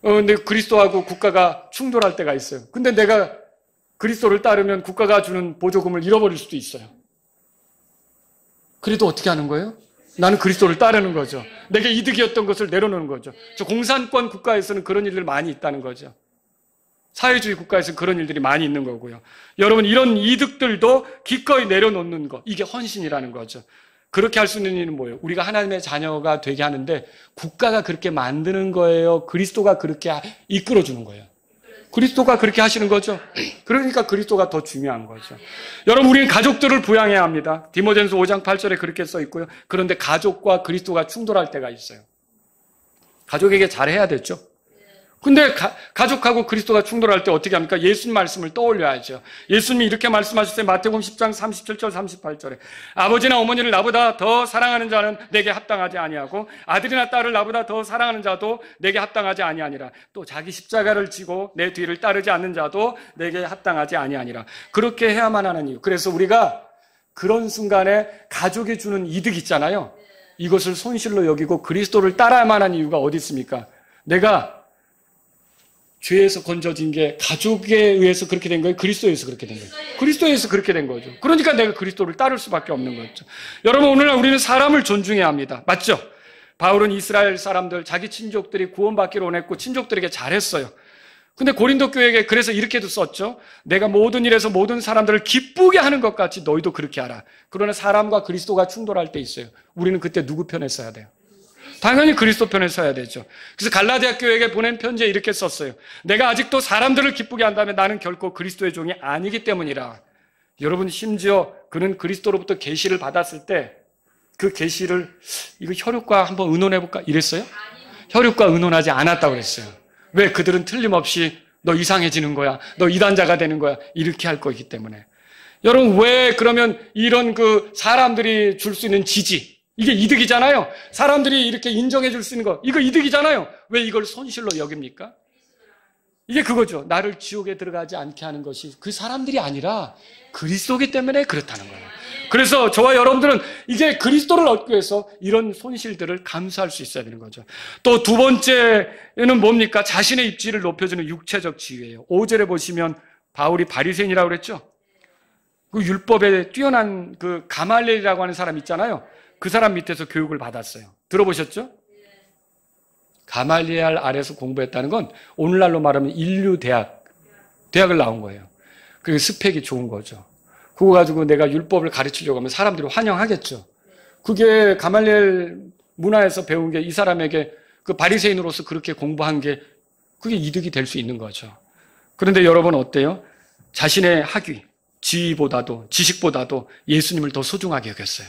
근데 그리스도하고 국가가 충돌할 때가 있어요. 근데 내가 그리스도를 따르면 국가가 주는 보조금을 잃어버릴 수도 있어요. 그래도 어떻게 하는 거예요? 나는 그리스도를 따르는 거죠. 내게 이득이었던 것을 내려놓는 거죠. 저 공산권 국가에서는 그런 일들 많이 있다는 거죠. 사회주의 국가에서는 그런 일들이 많이 있는 거고요. 여러분, 이런 이득들도 기꺼이 내려놓는 것, 이게 헌신이라는 거죠. 그렇게 할 수 있는 일은 뭐예요? 우리가 하나님의 자녀가 되게 하는데 국가가 그렇게 만드는 거예요? 그리스도가 그렇게 이끌어주는 거예요? 그리스도가 그렇게 하시는 거죠. 그러니까 그리스도가 더 중요한 거죠. 여러분, 우리는 가족들을 부양해야 합니다. 디모데전서 5장 8절에 그렇게 써 있고요. 그런데 가족과 그리스도가 충돌할 때가 있어요. 가족에게 잘해야 되죠. 근데 가족하고 그리스도가 충돌할 때 어떻게 합니까? 예수님 말씀을 떠올려야죠. 예수님이 이렇게 말씀하셨어요. 마태복음 10장 37절 38절에 아버지나 어머니를 나보다 더 사랑하는 자는 내게 합당하지 아니하고 아들이나 딸을 나보다 더 사랑하는 자도 내게 합당하지 아니하니라. 또 자기 십자가를 지고 내 뒤를 따르지 않는 자도 내게 합당하지 아니하니라. 그렇게 해야만 하는 이유. 그래서 우리가 그런 순간에 가족이 주는 이득 있잖아요. 이것을 손실로 여기고 그리스도를 따라야만 하는 이유가 어디 있습니까? 내가 죄에서 건져진 게 가족에 의해서 그렇게 된 거예요? 그리스도에서 그렇게 된 거예요? 그리스도에서 그렇게 된 거죠. 그러니까 내가 그리스도를 따를 수밖에 없는 거죠. 여러분, 오늘날 우리는 사람을 존중해야 합니다. 맞죠? 바울은 이스라엘 사람들, 자기 친족들이 구원받기를 원했고 친족들에게 잘했어요. 근데 고린도 교회에게 그래서 이렇게도 썼죠. 내가 모든 일에서 모든 사람들을 기쁘게 하는 것 같이 너희도 그렇게 하라. 그러나 사람과 그리스도가 충돌할 때 있어요. 우리는 그때 누구 편에 서야 돼요? 당연히 그리스도 편에 서야 되죠. 그래서 갈라디아 교회에게 보낸 편지에 이렇게 썼어요. 내가 아직도 사람들을 기쁘게 한다면 나는 결코 그리스도의 종이 아니기 때문이라. 여러분, 심지어 그는 그리스도로부터 계시를 받았을 때 그 계시를 이거 혈육과 한번 의논해볼까? 이랬어요? 혈육과 의논하지 않았다고 그랬어요. 왜? 그들은 틀림없이 너 이상해지는 거야. 너 이단자가 되는 거야. 이렇게 할 거기 때문에. 여러분, 왜 그러면 이런 그 사람들이 줄 수 있는 지지, 이게 이득이잖아요. 사람들이 이렇게 인정해 줄 수 있는 거, 이거 이득이잖아요. 왜 이걸 손실로 여깁니까? 이게 그거죠. 나를 지옥에 들어가지 않게 하는 것이 그 사람들이 아니라 그리스도이기 때문에 그렇다는 거예요. 그래서 저와 여러분들은 이제 그리스도를 얻기 위해서 이런 손실들을 감수할 수 있어야 되는 거죠. 또 두 번째는 뭡니까? 자신의 입지를 높여주는 육체적 지위예요. 5절에 보시면 바울이 바리새인이라고 그랬죠. 그 율법에 뛰어난 그 가말리엘이라고 하는 사람 있잖아요. 그 사람 밑에서 교육을 받았어요. 들어보셨죠? 가말리엘 아래서 공부했다는 건 오늘날로 말하면 인류 대학을 나온 거예요. 그게 스펙이 좋은 거죠. 그거 가지고 내가 율법을 가르치려고 하면 사람들이 환영하겠죠. 그게 가말리엘 문화에서 배운 게 이 사람에게 그 바리새인으로서 그렇게 공부한 게 그게 이득이 될 수 있는 거죠. 그런데 여러분 어때요? 자신의 학위, 지위보다도 지식보다도 예수님을 더 소중하게 여겼어요.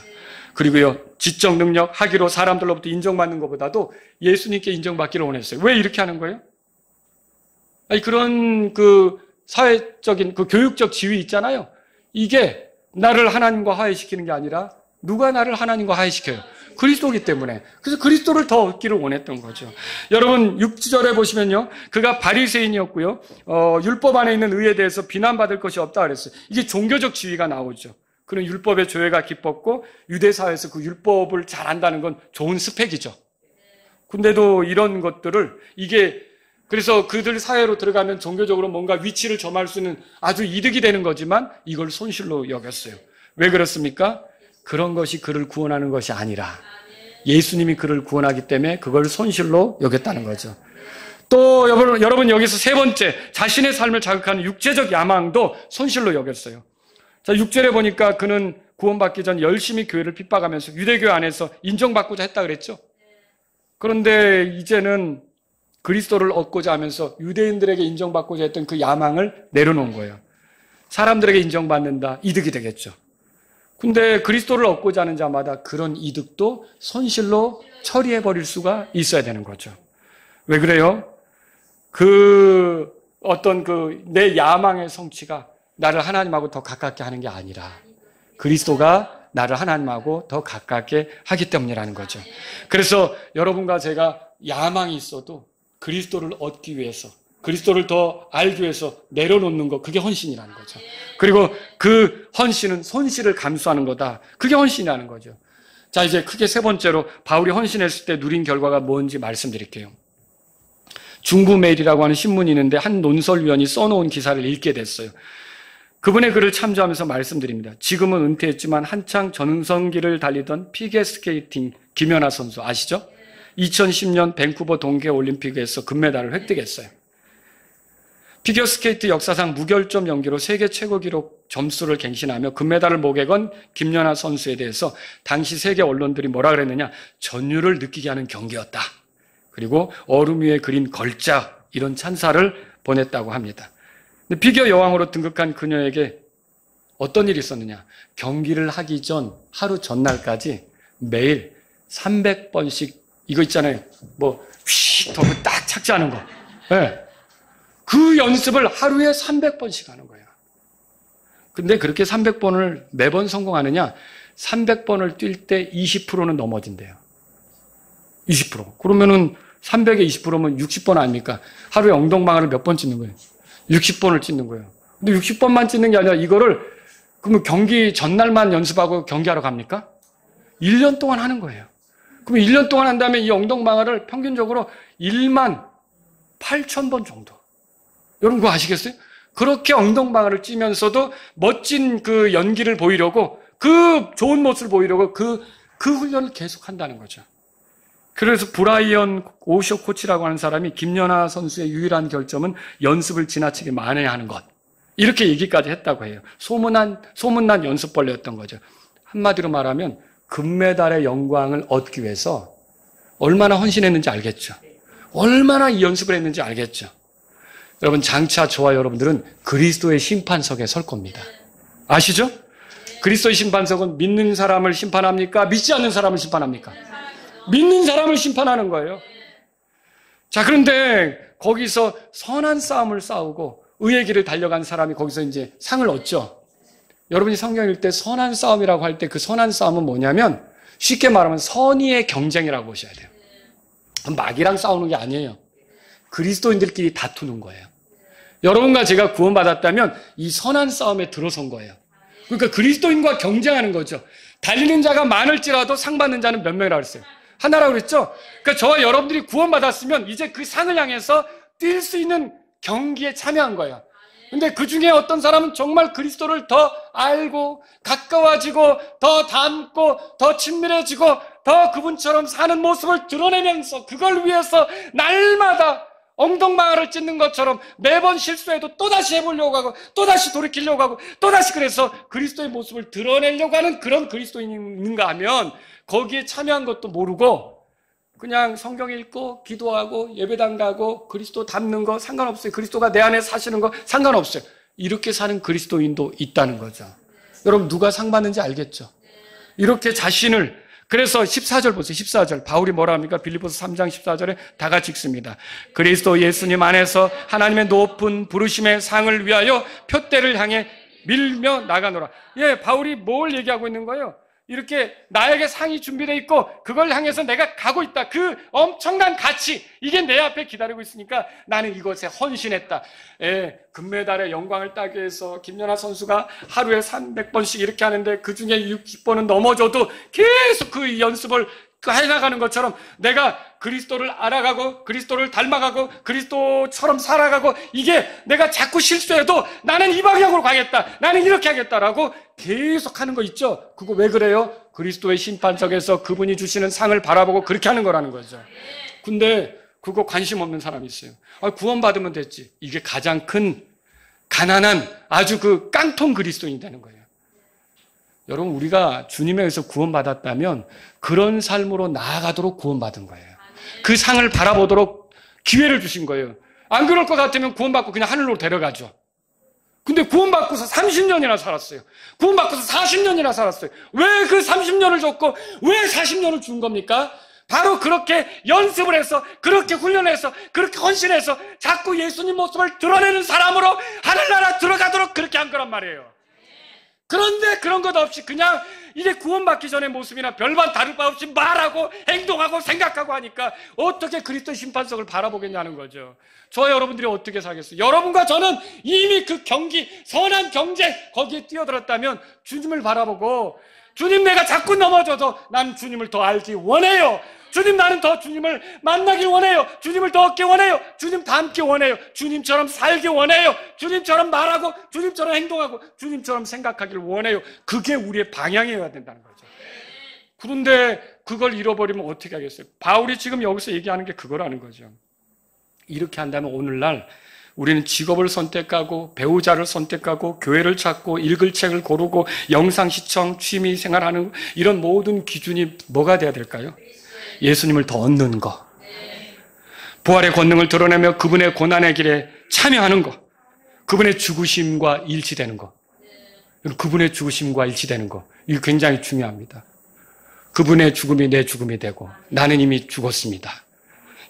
그리고요, 지적 능력, 학위로 사람들로부터 인정받는 것보다도 예수님께 인정받기를 원했어요. 왜 이렇게 하는 거예요? 아니, 그런 그 사회적인 그 교육적 지위 있잖아요. 이게 나를 하나님과 화해시키는 게 아니라 누가 나를 하나님과 화해시켜요? 그리스도이기 때문에. 그래서 그리스도를 더 얻기를 원했던 거죠. 여러분 6절에 보시면요. 그가 바리새인이었고요. 율법 안에 있는 의에 대해서 비난받을 것이 없다 그랬어요. 이게 종교적 지위가 나오죠. 그런 율법의 조회가 기뻤고 유대 사회에서 그 율법을 잘 안다는 건 좋은 스펙이죠. 근데도 이런 것들을 그래서 그들 사회로 들어가면 종교적으로 뭔가 위치를 점할 수 있는 아주 이득이 되는 거지만 이걸 손실로 여겼어요. 왜 그렇습니까? 그런 것이 그를 구원하는 것이 아니라 예수님이 그를 구원하기 때문에 그걸 손실로 여겼다는 거죠. 또 여러분 여기서 세 번째, 자신의 삶을 자극하는 육체적 야망도 손실로 여겼어요. 자, 6절에 보니까 그는 구원받기 전 열심히 교회를 핍박하면서 유대교회 안에서 인정받고자 했다 그랬죠. 그런데 이제는 그리스도를 얻고자 하면서 유대인들에게 인정받고자 했던 그 야망을 내려놓은 거예요. 사람들에게 인정받는다, 이득이 되겠죠. 근데 그리스도를 얻고자 하는 자마다 그런 이득도 손실로 처리해버릴 수가 있어야 되는 거죠. 왜 그래요? 내 야망의 성취가 나를 하나님하고 더 가깝게 하는 게 아니라 그리스도가 나를 하나님하고 더 가깝게 하기 때문이라는 거죠. 그래서 여러분과 제가 야망이 있어도 그리스도를 얻기 위해서, 그리스도를 더 알기 위해서 내려놓는 것, 그게 헌신이라는 거죠. 그리고 그 헌신은 손실을 감수하는 거다. 그게 헌신이라는 거죠. 자, 이제 크게 세 번째로 바울이 헌신했을 때 누린 결과가 뭔지 말씀드릴게요. 중부메일이라고 하는 신문이 있는데 한 논설위원이 써놓은 기사를 읽게 됐어요. 그분의 글을 참조하면서 말씀드립니다. 지금은 은퇴했지만 한창 전성기를 달리던 피겨스케이팅 김연아 선수 아시죠? 2010년 밴쿠버 동계올림픽에서 금메달을 획득했어요. 피겨스케이트 역사상 무결점 연기로 세계 최고 기록 점수를 갱신하며 금메달을 목에 건 김연아 선수에 대해서 당시 세계 언론들이 뭐라 그랬느냐? 전율을 느끼게 하는 경기였다. 그리고 얼음 위에 그린 걸작 이런 찬사를 보냈다고 합니다. 근데 피겨 여왕으로 등극한 그녀에게 어떤 일이 있었느냐? 경기를 하기 전 하루 전날까지 매일 300번씩 이거 있잖아요. 뭐 휙 하고 딱 착지하는 거. 네. 그 연습을 하루에 300번씩 하는 거예요. 근데 그렇게 300번을 매번 성공하느냐? 300번을 뛸 때 20%는 넘어진대요. 20%. 그러면은 300에 20%면 60번 아닙니까? 하루에 엉덩방아를 몇 번 찢는 거예요? 60번을 찢는 거예요. 근데 60번만 찢는 게 아니라 이거를 그러면 경기 전날만 연습하고 경기하러 갑니까? 1년 동안 하는 거예요. 그럼 1년 동안 한다면 이 엉덩방아를 평균적으로 1만 8천 번 정도. 여러분 그거 아시겠어요? 그렇게 엉덩방아를 찌면서도 멋진 그 연기를 보이려고 그 좋은 모습을 보이려고 그 훈련을 계속 한다는 거죠. 그래서 브라이언 오쇼 코치라고 하는 사람이 김연아 선수의 유일한 결점은 연습을 지나치게 많이 하는 것. 이렇게 얘기까지 했다고 해요. 소문난 연습벌레였던 거죠. 한마디로 말하면 금메달의 영광을 얻기 위해서 얼마나 헌신했는지 알겠죠. 얼마나 이 연습을 했는지 알겠죠. 여러분 장차 저와 여러분들은 그리스도의 심판석에 설 겁니다. 아시죠? 그리스도의 심판석은 믿는 사람을 심판합니까? 믿지 않는 사람을 심판합니까? 믿는 사람을 심판하는 거예요. 자, 그런데 거기서 선한 싸움을 싸우고 의의 길을 달려간 사람이 거기서 이제 상을 얻죠. 여러분이 성경 읽을 때 선한 싸움이라고 할 때 그 선한 싸움은 뭐냐면 쉽게 말하면 선의의 경쟁이라고 보셔야 돼요. 마귀랑 싸우는 게 아니에요. 그리스도인들끼리 다투는 거예요. 여러분과 제가 구원받았다면 이 선한 싸움에 들어선 거예요. 그러니까 그리스도인과 경쟁하는 거죠. 달리는 자가 많을지라도 상 받는 자는 몇 명이라고 그랬어요? 하나라고 그랬죠? 그러니까 저와 여러분들이 구원받았으면 이제 그 상을 향해서 뛸 수 있는 경기에 참여한 거예요. 근데 그 중에 어떤 사람은 정말 그리스도를 더 알고 가까워지고 더 닮고 더 친밀해지고 더 그분처럼 사는 모습을 드러내면서 그걸 위해서 날마다 엉덩방아를 찢는 것처럼 매번 실수해도 또다시 해보려고 하고 또다시 돌이키려고 하고 또다시 그래서 그리스도의 모습을 드러내려고 하는 그런 그리스도인이 있는가 하면 거기에 참여한 것도 모르고 그냥 성경 읽고 기도하고 예배당 가고 그리스도 닮는 거 상관없어요. 그리스도가 내 안에 사시는 거 상관없어요. 이렇게 사는 그리스도인도 있다는 거죠. 여러분 누가 상 받는지 알겠죠? 이렇게 자신을 그래서 14절 보세요. 14절 바울이 뭐라 합니까? 빌립보서 3장 14절에 다 같이 읽습니다. 그리스도 예수님 안에서 하나님의 높은 부르심의 상을 위하여 표대를 향해 밀며 나가노라. 예, 바울이 뭘 얘기하고 있는 거예요? 이렇게 나에게 상이 준비되어 있고 그걸 향해서 내가 가고 있다. 그 엄청난 가치 이게 내 앞에 기다리고 있으니까 나는 이것에 헌신했다. 예, 금메달의 영광을 따기 위해서 김연아 선수가 하루에 300번씩 이렇게 하는데 그중에 60번은 넘어져도 계속 그 연습을 해나가는 것처럼 내가 그리스도를 알아가고 그리스도를 닮아가고 그리스도처럼 살아가고 이게 내가 자꾸 실수해도 나는 이 방향으로 가겠다. 나는 이렇게 하겠다라고 계속 하는 거 있죠. 그거 왜 그래요? 그리스도의 심판석에서 그분이 주시는 상을 바라보고 그렇게 하는 거라는 거죠. 근데 그거 관심 없는 사람이 있어요. 구원받으면 됐지. 이게 가장 큰 가난한 아주 그 깡통 그리스도인이 되는 거예요. 여러분 우리가 주님에 의해서 구원받았다면 그런 삶으로 나아가도록 구원받은 거예요. 그 상을 바라보도록 기회를 주신 거예요. 안 그럴 것 같으면 구원받고 그냥 하늘로 데려가죠. 근데 구원받고서 30년이나 살았어요. 구원받고서 40년이나 살았어요. 왜 그 30년을 줬고 왜 40년을 준 겁니까? 바로 그렇게 연습을 해서 그렇게 훈련해서 그렇게 헌신해서 자꾸 예수님 모습을 드러내는 사람으로 하늘나라 들어가도록 그렇게 한 거란 말이에요. 그런데 그런 것 없이 그냥 이제 구원받기 전의 모습이나 별반 다를 바 없이 말하고 행동하고 생각하고 하니까 어떻게 그리스도의 심판석을 바라보겠냐는 거죠. 저와 여러분들이 어떻게 살겠어요? 여러분과 저는 이미 그 경기, 선한 경쟁 거기에 뛰어들었다면 주님을 바라보고 주님 내가 자꾸 넘어져도 난 주님을 더 알기 원해요. 주님, 나는 더 주님을 만나기 원해요. 주님을 더 얻기 원해요. 주님 닮기 원해요. 주님처럼 살기 원해요. 주님처럼 말하고 주님처럼 행동하고 주님처럼 생각하기를 원해요. 그게 우리의 방향이어야 된다는 거죠. 그런데 그걸 잃어버리면 어떻게 하겠어요? 바울이 지금 여기서 얘기하는 게 그거라는 거죠. 이렇게 한다면 오늘날 우리는 직업을 선택하고 배우자를 선택하고 교회를 찾고 읽을 책을 고르고 영상 시청, 취미 생활하는 이런 모든 기준이 뭐가 돼야 될까요? 예수님을 더 얻는 거. 부활의 권능을 드러내며 그분의 고난의 길에 참여하는 거. 그분의 죽으심과 일치되는 거. 그분의 죽으심과 일치되는 거. 이거 굉장히 중요합니다. 그분의 죽음이 내 죽음이 되고 나는 이미 죽었습니다.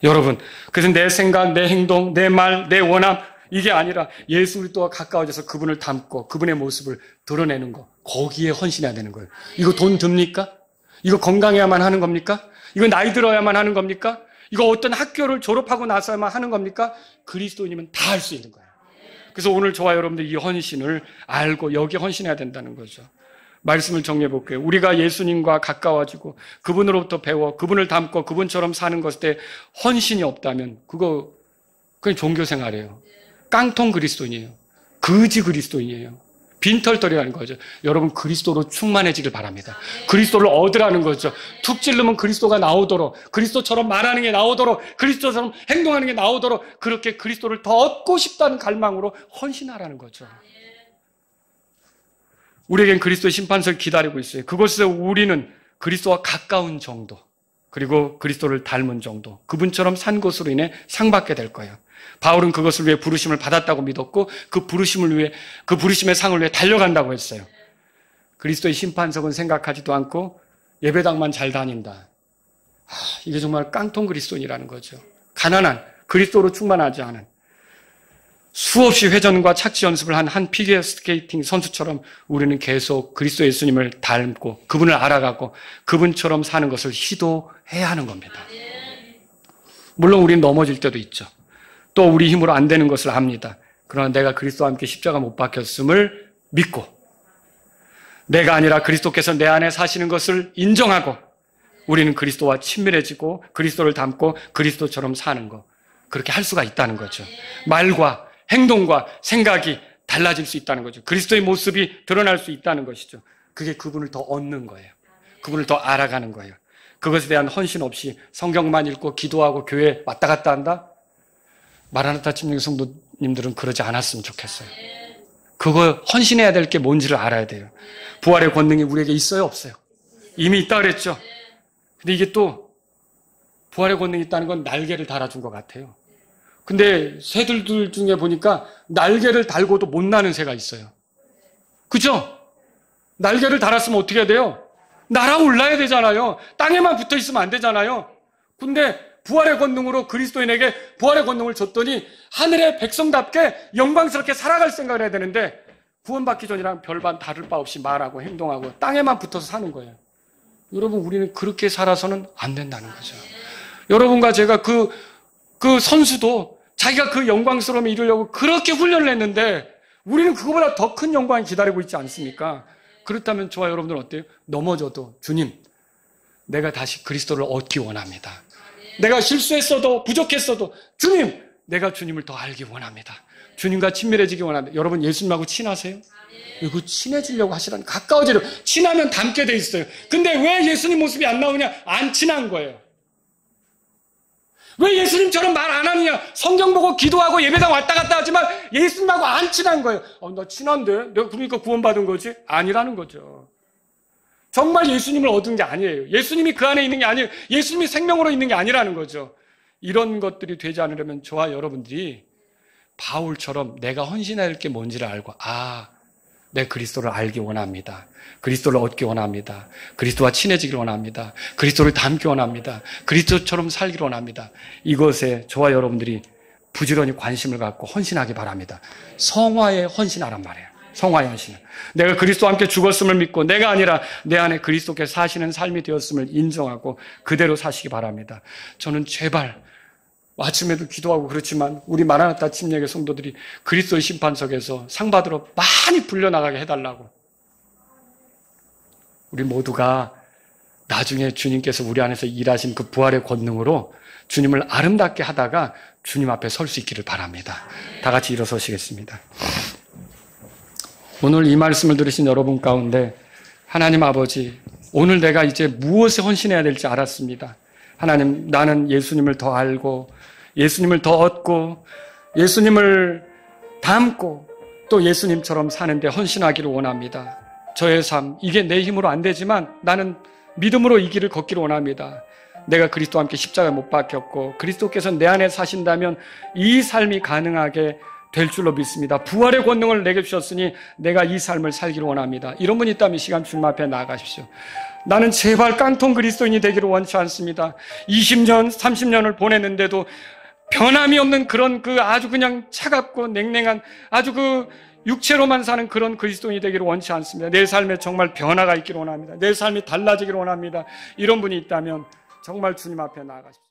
여러분, 그래서 내 생각, 내 행동, 내 말, 내 원함 이게 아니라 예수 그리스도와 가까워져서 그분을 닮고 그분의 모습을 드러내는 거, 거기에 헌신해야 되는 거예요. 이거 돈 듭니까? 이거 건강해야만 하는 겁니까? 이거 나이 들어야만 하는 겁니까? 이거 어떤 학교를 졸업하고 나서야만 하는 겁니까? 그리스도인이면 다 할 수 있는 거예요. 그래서 오늘 저와 여러분들 이 헌신을 알고 여기에 헌신해야 된다는 거죠. 말씀을 정리해 볼게요. 우리가 예수님과 가까워지고 그분으로부터 배워 그분을 닮고 그분처럼 사는 것에 헌신이 없다면 그건 종교생활이에요. 깡통 그리스도인이에요. 거지 그리스도인이에요. 빈털터리라는 거죠. 여러분, 그리스도로 충만해지길 바랍니다. 그리스도를 얻으라는 거죠. 툭 찌르면 그리스도가 나오도록, 그리스도처럼 말하는 게 나오도록, 그리스도처럼 행동하는 게 나오도록 그렇게 그리스도를 더 얻고 싶다는 갈망으로 헌신하라는 거죠. 우리에겐 그리스도의 심판석이 기다리고 있어요. 그곳에서 우리는 그리스도와 가까운 정도, 그리고 그리스도를 닮은 정도, 그분처럼 산 것으로 인해 상 받게 될 거예요. 바울은 그것을 위해 부르심을 받았다고 믿었고 그 부르심의 상을 위해 달려간다고 했어요. 그리스도의 심판석은 생각하지도 않고 예배당만 잘 다닌다. 이게 정말 깡통 그리스도인이라는 거죠. 가난한, 그리스도로 충만하지 않은, 수없이 회전과 착지 연습을 한 피겨 스케이팅 선수처럼 우리는 계속 그리스도 예수님을 닮고 그분을 알아가고 그분처럼 사는 것을 시도해야 하는 겁니다. 물론 우리는 넘어질 때도 있죠. 또 우리 힘으로 안 되는 것을 압니다. 그러나 내가 그리스도와 함께 십자가 못 박혔음을 믿고 내가 아니라 그리스도께서 내 안에 사시는 것을 인정하고 우리는 그리스도와 친밀해지고 그리스도를 닮고 그리스도처럼 사는 것, 그렇게 할 수가 있다는 거죠. 말과 행동과 생각이 달라질 수 있다는 거죠. 그리스도의 모습이 드러날 수 있다는 것이죠. 그게 그분을 더 얻는 거예요. 그분을 더 알아가는 거예요. 그것에 대한 헌신 없이 성경만 읽고 기도하고 교회 왔다 갔다 한다? 마라나타 침례 성도님들은 그러지 않았으면 좋겠어요. 그거 헌신해야 될 게 뭔지를 알아야 돼요. 부활의 권능이 우리에게 있어요, 없어요? 이미 있다 그랬죠. 근데 이게 또 부활의 권능이 있다는 건 날개를 달아준 것 같아요. 근데 새들 중에 보니까 날개를 달고도 못 나는 새가 있어요. 그죠? 날개를 달았으면 어떻게 해야 돼요? 날아올라야 되잖아요. 땅에만 붙어 있으면 안 되잖아요. 근데 부활의 권능으로 그리스도인에게 부활의 권능을 줬더니 하늘의 백성답게 영광스럽게 살아갈 생각을 해야 되는데 구원받기 전이랑 별반 다를 바 없이 말하고 행동하고 땅에만 붙어서 사는 거예요. 여러분, 우리는 그렇게 살아서는 안 된다는 거죠. 여러분과 제가 그 선수도 자기가 그 영광스러움을 이루려고 그렇게 훈련을 했는데 우리는 그거보다 더 큰 영광이 기다리고 있지 않습니까? 그렇다면 저와 여러분들은 어때요? 넘어져도 주님, 내가 다시 그리스도를 얻기 원합니다. 내가 실수했어도 부족했어도 주님, 내가 주님을 더 알기 원합니다. 주님과 친밀해지기 원합니다. 여러분, 예수님하고 친하세요? 이거 친해지려고 하시라는, 가까워지려고. 친하면 닮게 돼 있어요. 근데 왜 예수님 모습이 안 나오냐? 안 친한 거예요. 왜 예수님처럼 말 안 하느냐? 성경 보고 기도하고 예배당 왔다 갔다 하지만 예수님하고 안 친한 거예요. 나 친한데? 내가 그러니까 구원받은 거지? 아니라는 거죠. 정말 예수님을 얻은 게 아니에요. 예수님이 그 안에 있는 게 아니에요. 예수님이 생명으로 있는 게 아니라는 거죠. 이런 것들이 되지 않으려면 저와 여러분들이 바울처럼 내가 헌신해야 할 게 뭔지를 알고, 내 그리스도를 알기 원합니다. 그리스도를 얻기 원합니다. 그리스도와 친해지기를 원합니다. 그리스도를 닮기 원합니다. 그리스도처럼 살기를 원합니다. 이것에 저와 여러분들이 부지런히 관심을 갖고 헌신하기 바랍니다. 성화에 헌신하란 말이에요. 성화의 헌신. 내가 그리스도와 함께 죽었음을 믿고 내가 아니라 내 안에 그리스도께서 사시는 삶이 되었음을 인정하고 그대로 사시기 바랍니다. 저는 제발 아침에도 기도하고 그렇지만 우리 마라나타 침례교 성도들이 그리스도의 심판석에서 상 받으러 많이 불려나가게 해달라고, 우리 모두가 나중에 주님께서 우리 안에서 일하신 그 부활의 권능으로 주님을 아름답게 하다가 주님 앞에 설 수 있기를 바랍니다. 다 같이 일어서시겠습니다. 오늘 이 말씀을 들으신 여러분 가운데 하나님 아버지, 오늘 내가 이제 무엇에 헌신해야 될지 알았습니다. 하나님, 나는 예수님을 더 알고 예수님을 더 얻고 예수님을 닮고 또 예수님처럼 사는데 헌신하기를 원합니다. 저의 삶, 이게 내 힘으로 안 되지만 나는 믿음으로 이 길을 걷기를 원합니다. 내가 그리스도와 함께 십자가에 못 박혔고 그리스도께서 내 안에 사신다면 이 삶이 가능하게 될 줄로 믿습니다. 부활의 권능을 내게 주셨으니 내가 이 삶을 살기를 원합니다. 이런 분이 있다면 이 시간 주님 앞에 나아가십시오. 나는 제발 깡통 그리스도인이 되기를 원치 않습니다. 20년, 30년을 보냈는데도 변함이 없는 그런 그 아주 그냥 차갑고 냉랭한 아주 그 육체로만 사는 그런 그리스도인이 되기를 원치 않습니다. 내 삶에 정말 변화가 있기를 원합니다. 내 삶이 달라지기를 원합니다. 이런 분이 있다면 정말 주님 앞에 나아가십시오.